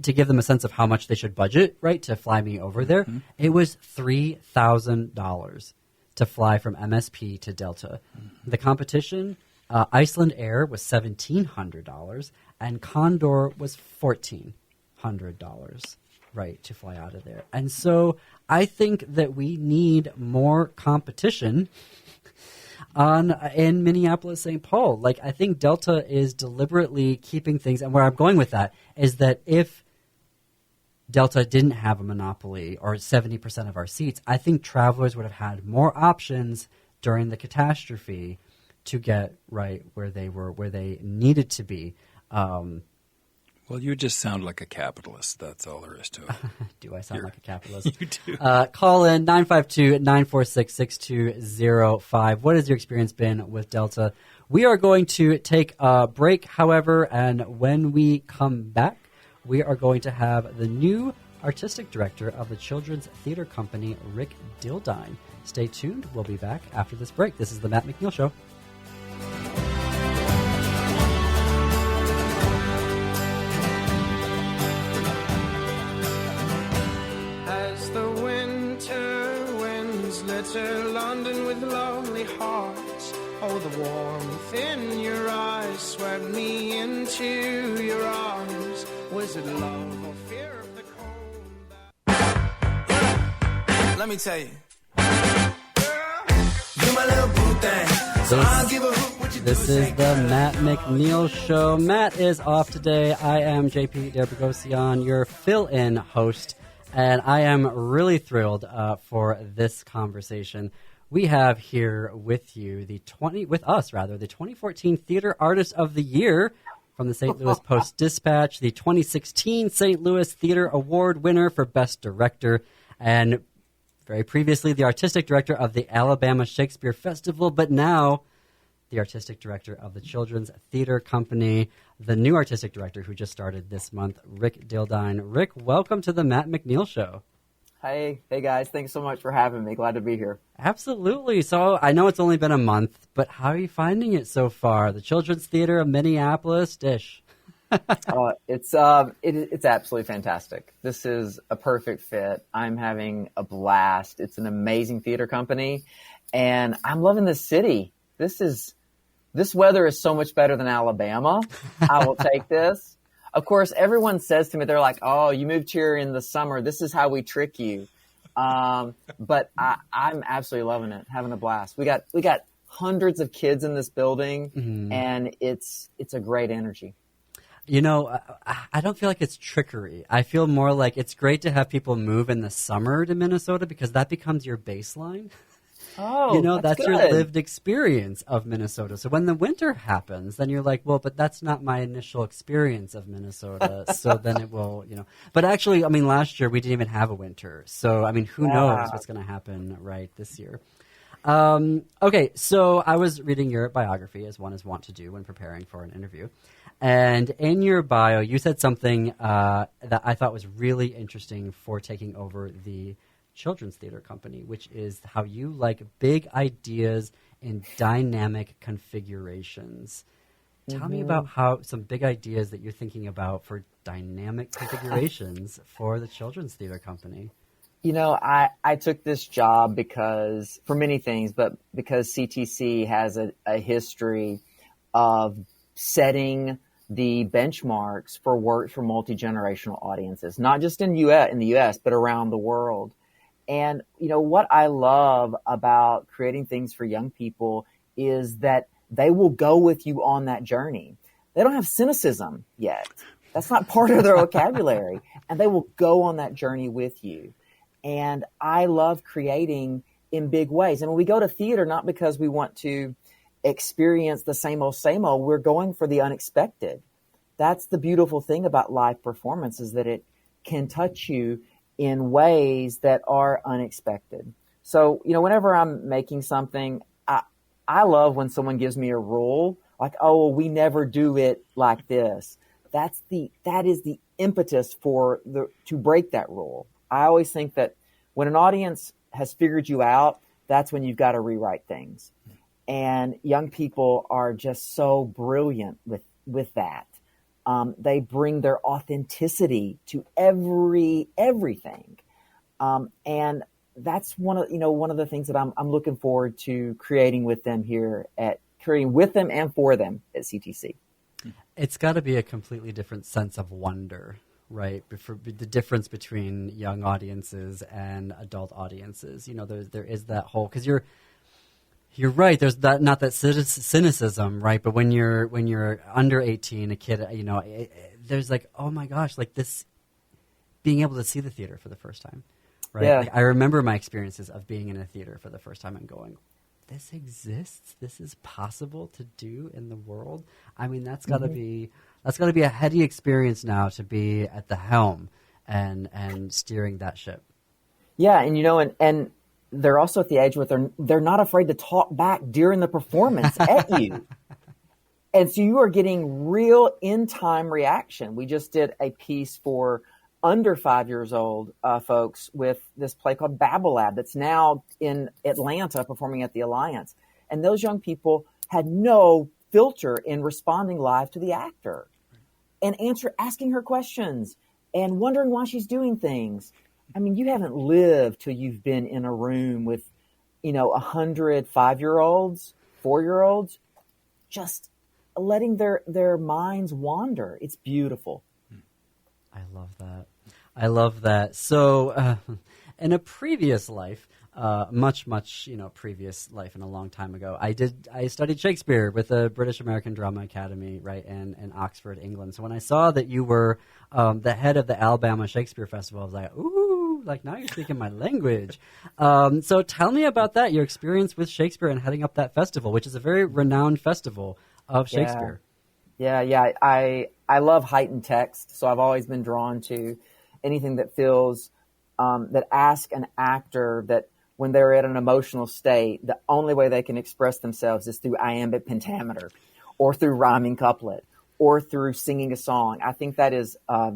to give them a sense of how much they should budget, right, to fly me over there, it was $3,000 to fly from MSP to Delta. The competition, Iceland Air was $1,700, and Condor was $1,400, right, to fly out of there. And so I think that we need more competition in Minneapolis, St. Paul. Like, I think Delta is deliberately keeping things, and where I'm going with that is that if Delta didn't have a monopoly or 70% of our seats, I think travelers would have had more options during the catastrophe to get right where they needed to be. Well, you just sound like a capitalist. That's all there is to it. Do I sound like a capitalist? You do. Call in 952-946-6205. What has your experience been with Delta? We are going to take a break, however, and when we come back, we are going to have the new artistic director of the Children's Theater Company, Rick Dildine. Stay tuned. We'll be back after this break. This is the Matt McNeil Show. As the winter winds litter London with lonely hearts, oh, the warmth in your eyes swept me into your arms. Was it love or fear of the cold? Let me tell you. You're my little boo thing. So I'll give a hoot what you do. This is the Matt McNeil Show. Matt is off today. I am JP Boghossian, your fill-in host, and I am really thrilled for this conversation. We have here with you the 2014 Theater Artist of the Year from the St. Louis Post-Dispatch, the 2016 St. Louis Theater Award winner for Best Director, and very previously the artistic director of the Alabama Shakespeare Festival, but now the artistic director of the Children's Theater Company, the new artistic director who just started this month, Rick Dildine. Rick, welcome to the Matt McNeil Show. Hey guys, thanks so much for having me. Glad to be here. Absolutely. So I know it's only been a month, but how are you finding it so far? The Children's Theater of Minneapolis, Dish. It's absolutely fantastic. This is a perfect fit. I'm having a blast. It's an amazing theater company, and I'm loving the city. This weather is so much better than Alabama. I will take this. Of course, everyone says to me, they're like, "Oh, you moved here in the summer. This is how we trick you." But I'm absolutely loving it, having a blast. We got hundreds of kids in this building, and it's a great energy. You know, I don't feel like it's trickery. I feel more like it's great to have people move in the summer to Minnesota because that becomes your baseline. Oh, you know, that's good. your lived experience of Minnesota. So when the winter happens, then you're like, well, but that's not my initial experience of Minnesota. So then it will, you know. But actually, I mean, last year we didn't even have a winter. So, I mean, who knows what's going to happen right this year. Okay, so I was reading your biography, as one is wont to do when preparing for an interview. And in your bio, you said something that I thought was really interesting for taking over the Children's Theater Company, which is how you like big ideas in dynamic configurations. Tell me about how some big ideas that you're thinking about for dynamic configurations for the Children's Theater Company. You know, I took this job because, for many things, but because CTC has a history of setting the benchmarks for works for multi-generational audiences, not just in the US, but around the world. And, what I love about creating things for young people is that they will go with you on that journey. They don't have cynicism yet. That's not part of their vocabulary. And they will go on that journey with you. And I love creating in big ways. And when we go to theater, not because we want to experience the same old, we're going for the unexpected. That's the beautiful thing about live performance, is that it can touch you in ways that are unexpected. So, whenever I'm making something, I love when someone gives me a rule, like, oh, we never do it like this. That is the impetus to break that rule. I always think that when an audience has figured you out, that's when you've got to rewrite things. And young people are just so brilliant with that. They bring their authenticity to everything. And that's one of the things that I'm looking forward to creating with them and for them at CTC. It's got to be a completely different sense of wonder, right? For the difference between young audiences and adult audiences. There is that whole, because you're right. There's not that cynicism, right? But when you're under 18, a kid, there's like, oh my gosh, like this, being able to see the theater for the first time, right? Yeah. Like, I remember my experiences of being in a theater for the first time and going, this exists. This is possible to do in the world. I mean, that's got to be a heady experience now, to be at the helm and steering that ship. Yeah, and and they're also at the age where they're not afraid to talk back during the performance at you. And so you are getting real in-time reaction. We just did a piece for under 5 years old folks with this play called Babble Lab that's now in Atlanta performing at the Alliance. And those young people had no filter in responding live to the actor and asking her questions and wondering why she's doing things. I mean, you haven't lived till you've been in a room with, 100 5-year-olds, 4-year-olds, just letting their minds wander. It's beautiful. I love that. So, in a previous life, much previous life, and a long time ago, I studied Shakespeare with the British American Drama Academy, right, in Oxford, England. So when I saw that you were the head of the Alabama Shakespeare Festival, I was like, ooh, like now you're speaking my language. So tell me about that, your experience with Shakespeare and heading up that festival, which is a very renowned festival of Shakespeare. Yeah. I love heightened text, so I've always been drawn to anything that feels that asks an actor that when they're at an emotional state, the only way they can express themselves is through iambic pentameter or through rhyming couplet or through singing a song. I think that is a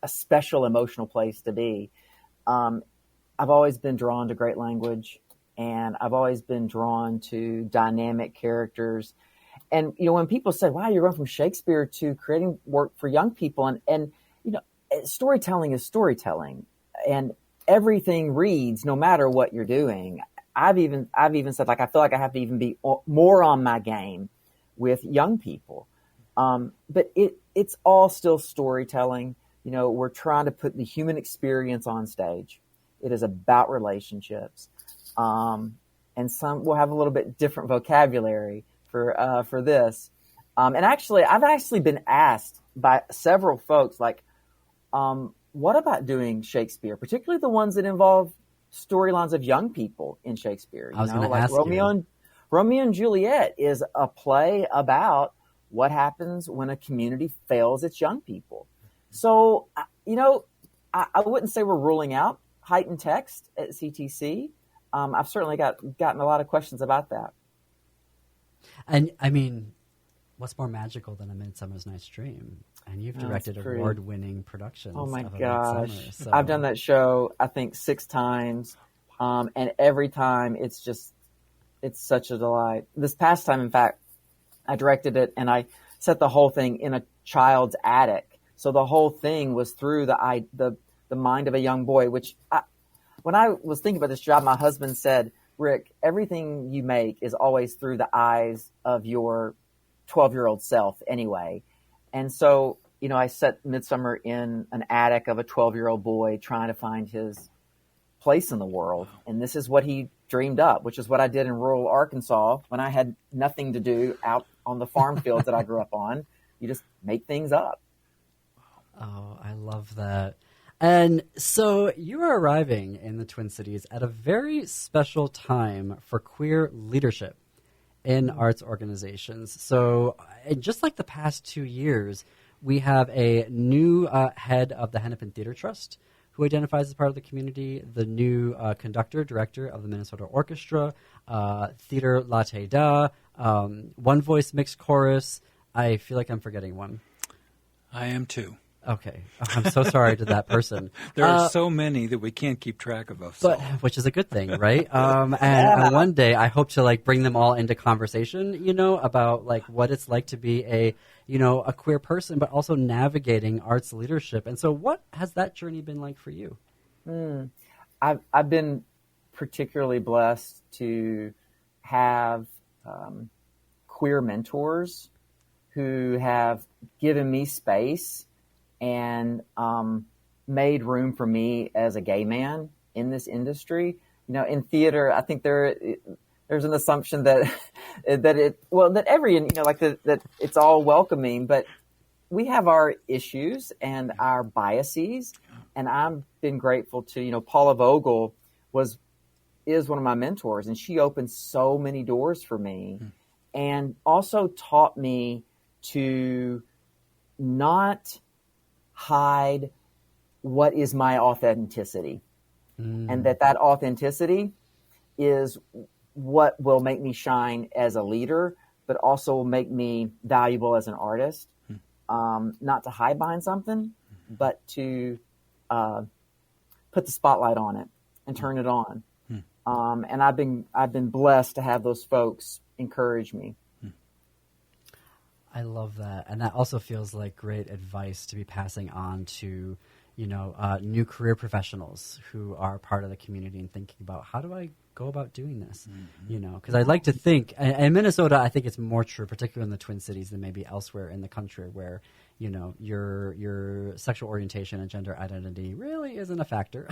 special emotional place to be. I've always been drawn to great language, and I've always been drawn to dynamic characters. And, when people say, wow, you're going from Shakespeare to creating work for young people, and storytelling is storytelling, and everything reads no matter what you're doing. I've even said, like, I feel like I have to even be more on my game with young people. But it's all still storytelling. We're trying to put the human experience on stage. It is about relationships. And some will have a little bit different vocabulary for this. And actually, I've actually been asked by several folks, like, what about doing Shakespeare, particularly the ones that involve storylines of young people in Shakespeare? I was going to ask you. Romeo and Juliet is a play about what happens when a community fails its young people. So, I wouldn't say we're ruling out heightened text at CTC. I've certainly gotten a lot of questions about that. And I mean, what's more magical than A Midsummer's Night's Dream? And you've directed award-winning productions. Oh my of gosh. Midsummer, so. I've done that show, I think, 6 times. And every time it's such a delight. This past time, in fact, I directed it and I set the whole thing in a child's attic. So the whole thing was through the mind of a young boy, which when I was thinking about this job, my husband said, Rick, everything you make is always through the eyes of your 12-year-old self anyway. And so, I set Midsummer in an attic of a 12-year-old boy trying to find his place in the world. And this is what he dreamed up, which is what I did in rural Arkansas when I had nothing to do out on the farm fields that I grew up on. You just make things up. Oh, I love that. And so you are arriving in the Twin Cities at a very special time for queer leadership in arts organizations. So just like the past 2 years, we have a new head of the Hennepin Theater Trust who identifies as part of the community, the new director of the Minnesota Orchestra, Theater Latte Da, One Voice Mixed Chorus. I feel like I'm forgetting one. I am too. Okay. I'm so sorry to that person. There are so many that we can't keep track of us. But which is a good thing, right? And one day I hope to bring them all into conversation, about what it's like to be a queer person, but also navigating arts leadership. And so what has that journey been like for you? I've been particularly blessed to have queer mentors who have given me space and made room for me as a gay man in this industry. In theater, I think there's an assumption that that it's all welcoming, but we have our issues and our biases. And I've been grateful to, Paula Vogel is one of my mentors, and she opened so many doors for me and also taught me to not hide what is my authenticity, and that authenticity is what will make me shine as a leader, but also will make me valuable as an artist. Not to hide behind something, but to put the spotlight on it and turn it on. And I've been blessed to have those folks encourage me. I love that. And that also feels like great advice to be passing on to, new career professionals who are part of the community and thinking about how do I go about doing this? Because I'd like to think, in Minnesota, I think it's more true, particularly in the Twin Cities than maybe elsewhere in the country where, your sexual orientation and gender identity really isn't a factor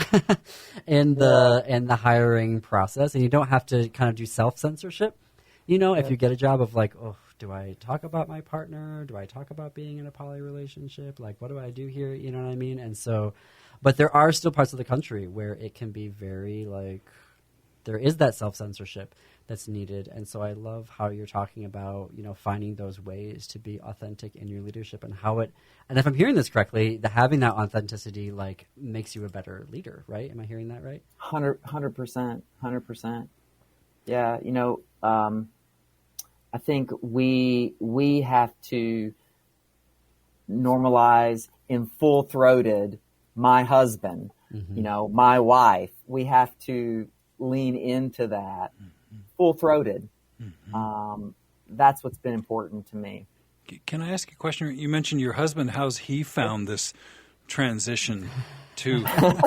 in the hiring process. And you don't have to kind of do self-censorship. If you get a job of do I talk about my partner? Do I talk about being in a poly relationship? What do I do here? You know what I mean? And so, but there are still parts of the country where it can be very there is that self-censorship that's needed. And so I love how you're talking about, finding those ways to be authentic in your leadership and and if I'm hearing this correctly, having that authenticity, makes you a better leader, right? Am I hearing that right? 100%. Yeah. I think we have to normalize in full-throated my husband, my wife. We have to lean into that full-throated. That's what's been important to me. Can I ask you a question? You mentioned your husband. How's he found this transition to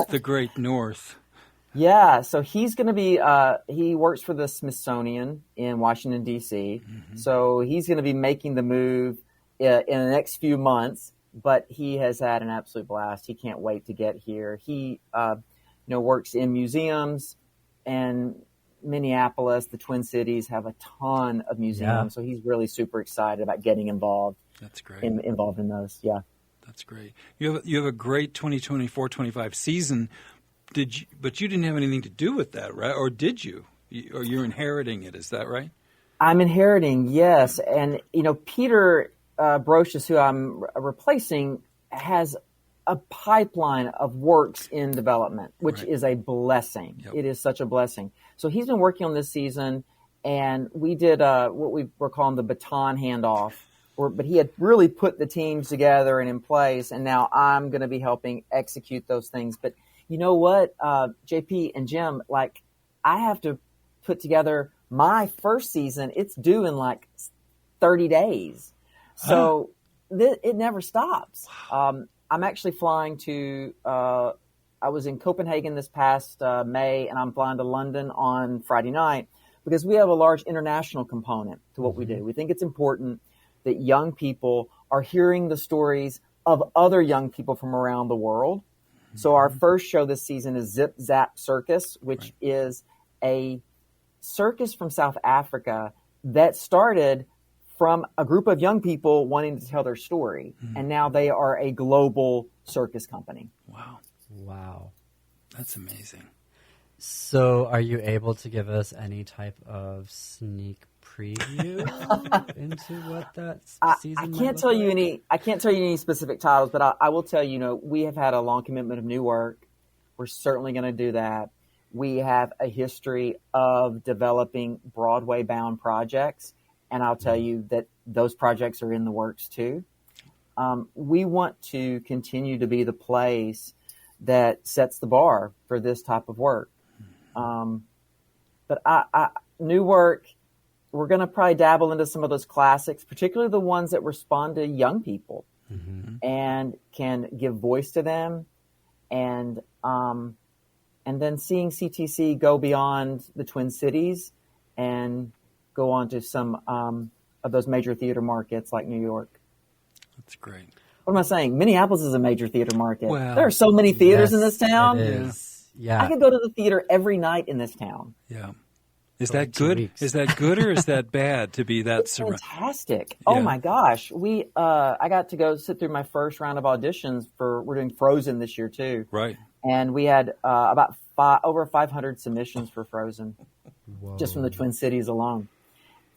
the Great North? Yeah, so he's going to be, he works for the Smithsonian in Washington, D.C. So he's going to be making the move in the next few months, but he has had an absolute blast. He can't wait to get here. He, works in museums, and Minneapolis, the Twin Cities have a ton of museums. So he's really super excited about getting involved. That's great. Involved in those, yeah. That's great. You have a great 2024-25 season. But you didn't have anything to do with that, right? Or did you? Or you're inheriting it, is that right? I'm inheriting, yes. And, Peter Brocious, who I'm replacing, has a pipeline of works in development, which is a blessing. Yep. It is such a blessing. So he's been working on this season, and we did what we're calling the baton handoff. But he had really put the teams together and in place, and now I'm going to be helping execute those things. But you know what, JP and Jim, I have to put together my first season. It's due in 30 days. So it never stops. Wow. I'm actually flying to, I was in Copenhagen this past May, and I'm flying to London on Friday night because we have a large international component to what we do. We think it's important that young people are hearing the stories of other young people from around the world. So our first show this season is Zip Zap Circus, which is a circus from South Africa that started from a group of young people wanting to tell their story. And now they are a global circus company. Wow. That's amazing. So are you able to give us any type of sneak preview into what that season I can't tell you any specific titles, but I will tell you, we have had a long commitment of new work. We're certainly going to do that. We have a history of developing Broadway-bound projects, and I'll tell you that those projects are in the works too. We want to continue to be the place that sets the bar for this type of work. But new work, we're going to probably dabble into some of those classics, particularly the ones that respond to young people and can give voice to them. And then seeing CTC go beyond the Twin Cities and go on to some of those major theater markets like New York. That's great. What am I saying? Minneapolis is a major theater market. Well, there are so many theaters in this town. It is. Yeah. I could go to the theater every night in this town. Yeah. Is that good? weeks. Is that good or is that bad to be that Fantastic. Oh my gosh. I got to go sit through my first round of auditions we're doing Frozen this year too. Right. And we had about over 500 submissions for Frozen just from the Twin Cities alone.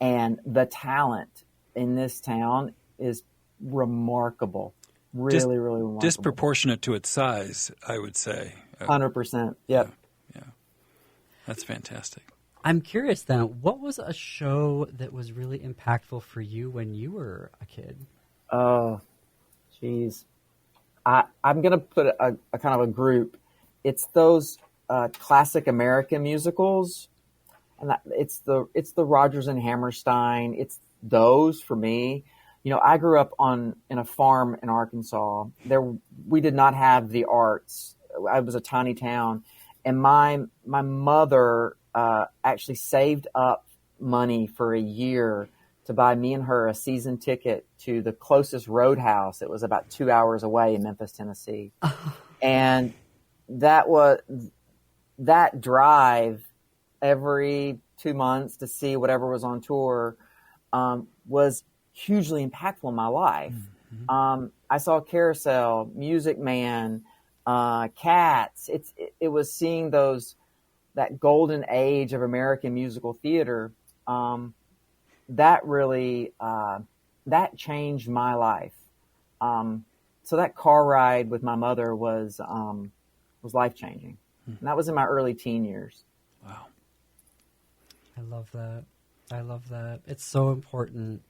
And the talent in this town is remarkable. Really remarkable. Disproportionate to its size, I would say. 100%. Yep. Yeah. That's fantastic. I'm curious then, what was a show that was really impactful for you when you were a kid? Oh, geez. I'm going to put a kind of a group. It's those classic American musicals, and it's the Rodgers and Hammerstein. It's those for me. I grew up in a farm in Arkansas. We did not have the arts. I was a tiny town, and my mother actually saved up money for a year to buy me and her a season ticket to the closest roadhouse. It was about 2 hours away in Memphis, Tennessee. And that drive every 2 months to see whatever was on tour was hugely impactful in my life. I saw Carousel, Music Man, Cats. It was seeing that golden age of American musical theater. That really that changed my life. So that car ride with my mother was life changing. And that was in my early teen years. Wow. I love that. It's so important.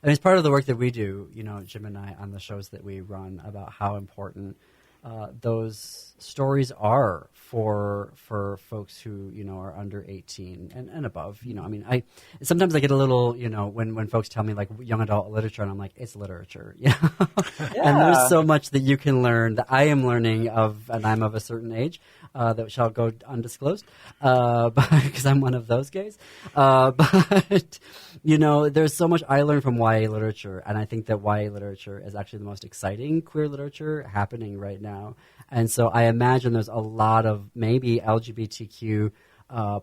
I mean, it's part of the work that we do, Jim and I, on the shows that we run, about how important those stories are for folks who are under 18 and above. I mean, sometimes I get a little when folks tell me like young adult literature, and I'm like, it's literature, And there's so much that you can learn that I am learning of, and I'm of a certain age that shall go undisclosed, because I'm one of those gays. But there's so much I learned from YA literature, and I think that YA literature is actually the most exciting queer literature happening right now. And so I imagine there's a lot of maybe LGBTQ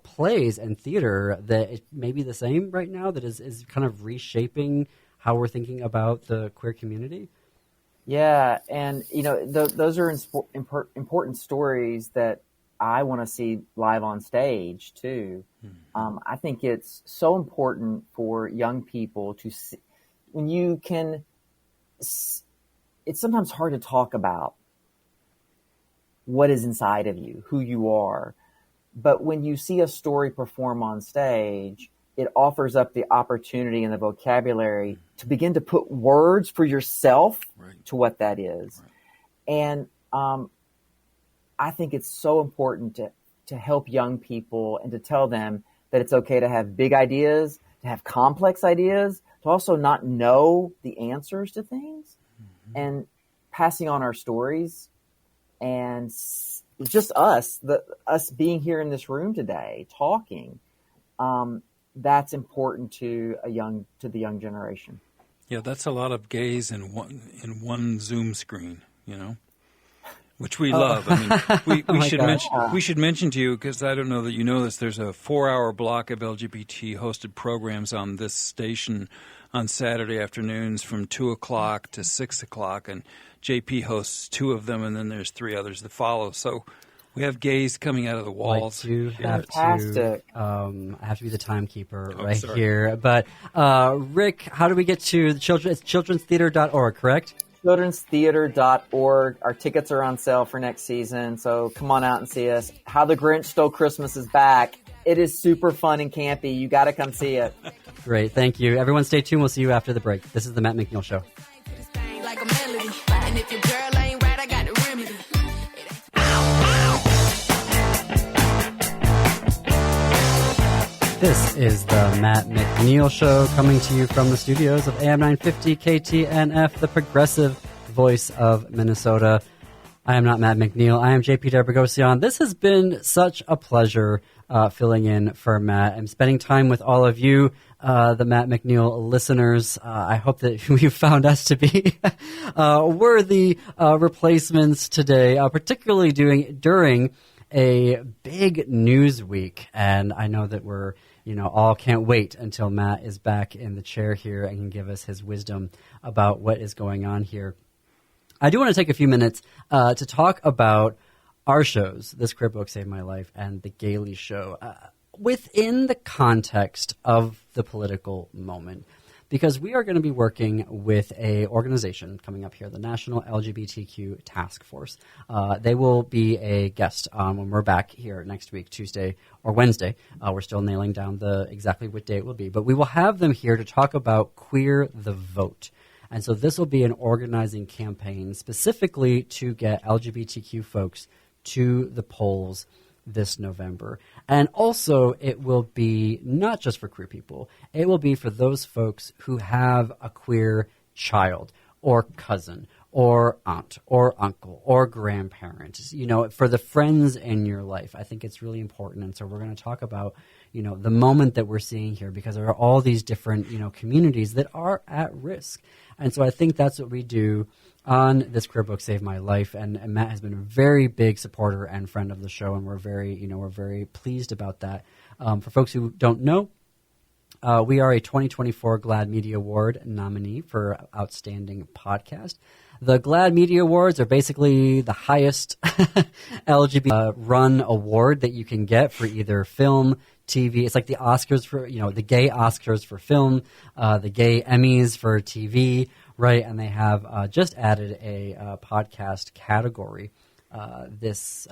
plays and theater that it may be the same right now, that is kind of reshaping how we're thinking about the queer community. Yeah, and those are important stories that I want to see live on stage too. I think it's so important for young people to see, when you can. It's sometimes hard to talk about what is inside of you, who you are, but when you see a story perform on stage, it offers up the opportunity and the vocabulary to begin to put words for yourself to what that is. And I think it's so important to help young people and to tell them that it's okay to have big ideas, to have complex ideas, to also not know the answers to things, and passing on our stories. And just us being here in this room today talking, that's important to the young generation. Yeah, that's a lot of gays in one Zoom screen, which we love. I mean, we should mention to you, because I don't know that you know this. There's a 4-hour block of LGBT hosted programs on this station on Saturday afternoons from 2:00 to 6:00, and JP hosts 2 of them, and then there's 3 others that follow. So we have gays coming out of the walls. I do have Fantastic. I have to be the timekeeper right sorry. here. But Rick, how do we get to the children? It's childrenstheater.org, correct? childrenstheater.org. Our tickets are on sale for next season, so come on out and see us. How the Grinch Stole Christmas is back. It is super fun and campy. You got to come see it. Great, thank you. Everyone stay tuned. We'll see you after the break. This is the Matt McNeil Show. Like a melody. And if your girl ain't right, I got the remedy. This is the Matt McNeil Show, coming to you from the studios of AM 950 KTNF, the progressive voice of Minnesota. I am not Matt McNeil. I am JP Boghossian. This has been such a pleasure filling in for Matt. I'm spending time with all of you, the Matt McNeil listeners. I hope that you found us to be worthy replacements today, particularly during a big news week. And I know that we're all can't wait until Matt is back in the chair here and can give us his wisdom about what is going on here. I do want to take a few minutes to talk about our shows, This Queer Book Saved My Life and The Gaily Show, within the context of the political moment. Because we are going to be working with a organization coming up here, the National LGBTQ Task Force. They will be a guest when we're back here next week, Tuesday or Wednesday. We're still nailing down exactly what day it will be. But we will have them here to talk about Queer the Vote. And so this will be an organizing campaign specifically to get LGBTQ folks to the polls this November. And also it will be not just for queer people. It will be for those folks who have a queer child or cousin or aunt or uncle or grandparent, for the friends in your life. I think it's really important. And so we're going to talk about, the moment that we're seeing here, because there are all these different, communities that are at risk. And so I think that's what we do on This Queer Book Saved My Life. And Matt has been a very big supporter and friend of the show. And we're very pleased about that. For folks who don't know, we are a 2024 GLAAD Media Award nominee for Outstanding Podcast. The GLAAD Media Awards are basically the highest LGBT run award that you can get for either film, TV. It's like the Oscars for, the gay Oscars for film, the gay Emmys for TV, right? And they have just added a podcast category this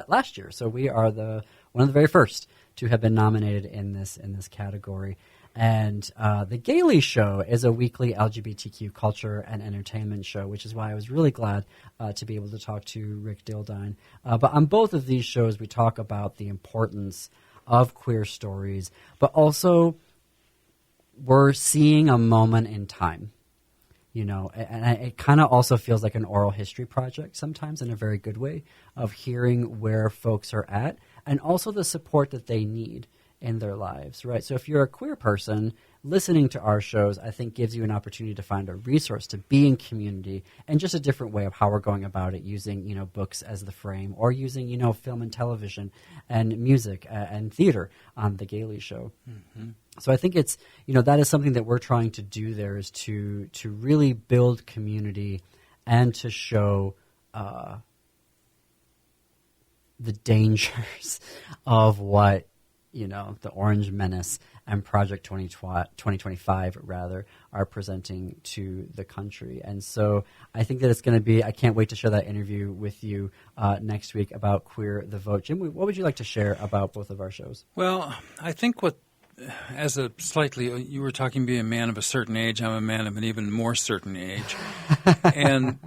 last year. So we are one of the very first to have been nominated in this category. And the Gaily Show is a weekly LGBTQ culture and entertainment show, which is why I was really glad to be able to talk to Rick Dildine. But on both of these shows, we talk about the importance of queer stories, but also we're seeing a moment in time. And it kind of also feels like an oral history project sometimes, in a very good way, of hearing where folks are at and also the support that they need in their lives, right? So if you're a queer person, listening to our shows, I think, gives you an opportunity to find a resource, to be in community, and just a different way of how we're going about it, using, books as the frame, or using, film and television and music and theater on The Gaily Show. Mm-hmm. So I think it's, that is something that we're trying to do there, is to really build community and to show the dangers of what, the Orange Menace and Project 2025 are presenting to the country. And so I think that it's going to be, I can't wait to share that interview with you next week about Queer the Vote. Jim, what would you like to share about both of our shows? Well, I think you were talking being a man of a certain age, I'm a man of an even more certain age. and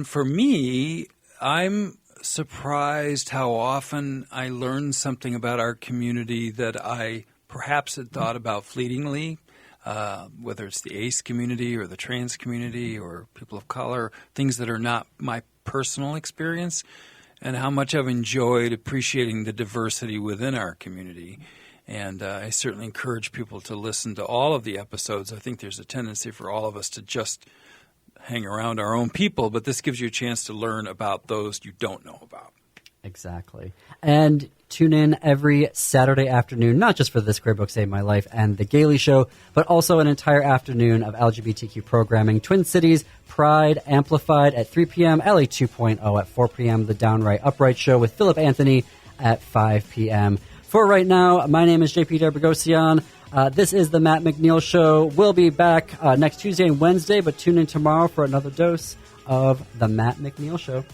for me, I'm surprised how often I learn something about our community that I perhaps had thought about fleetingly, whether it's the ACE community or the trans community or people of color, things that are not my personal experience, and how much I've enjoyed appreciating the diversity within our community. And I certainly encourage people to listen to all of the episodes. I think there's a tendency for all of us to just hang around our own people, but this gives you a chance to learn about those you don't know about. Exactly. And tune in every Saturday afternoon, not just for This Great Book Saved My Life and The Gaily Show, but also an entire afternoon of LGBTQ programming. Twin Cities Pride Amplified at 3 p.m., LA 2.0 at 4 p.m., The Downright Upright Show with Philip Anthony at 5 p.m. For right now, my name is JP Boghossian. This is the Matt McNeil Show. We'll be back next Tuesday and Wednesday, but tune in tomorrow for another dose of the Matt McNeil Show.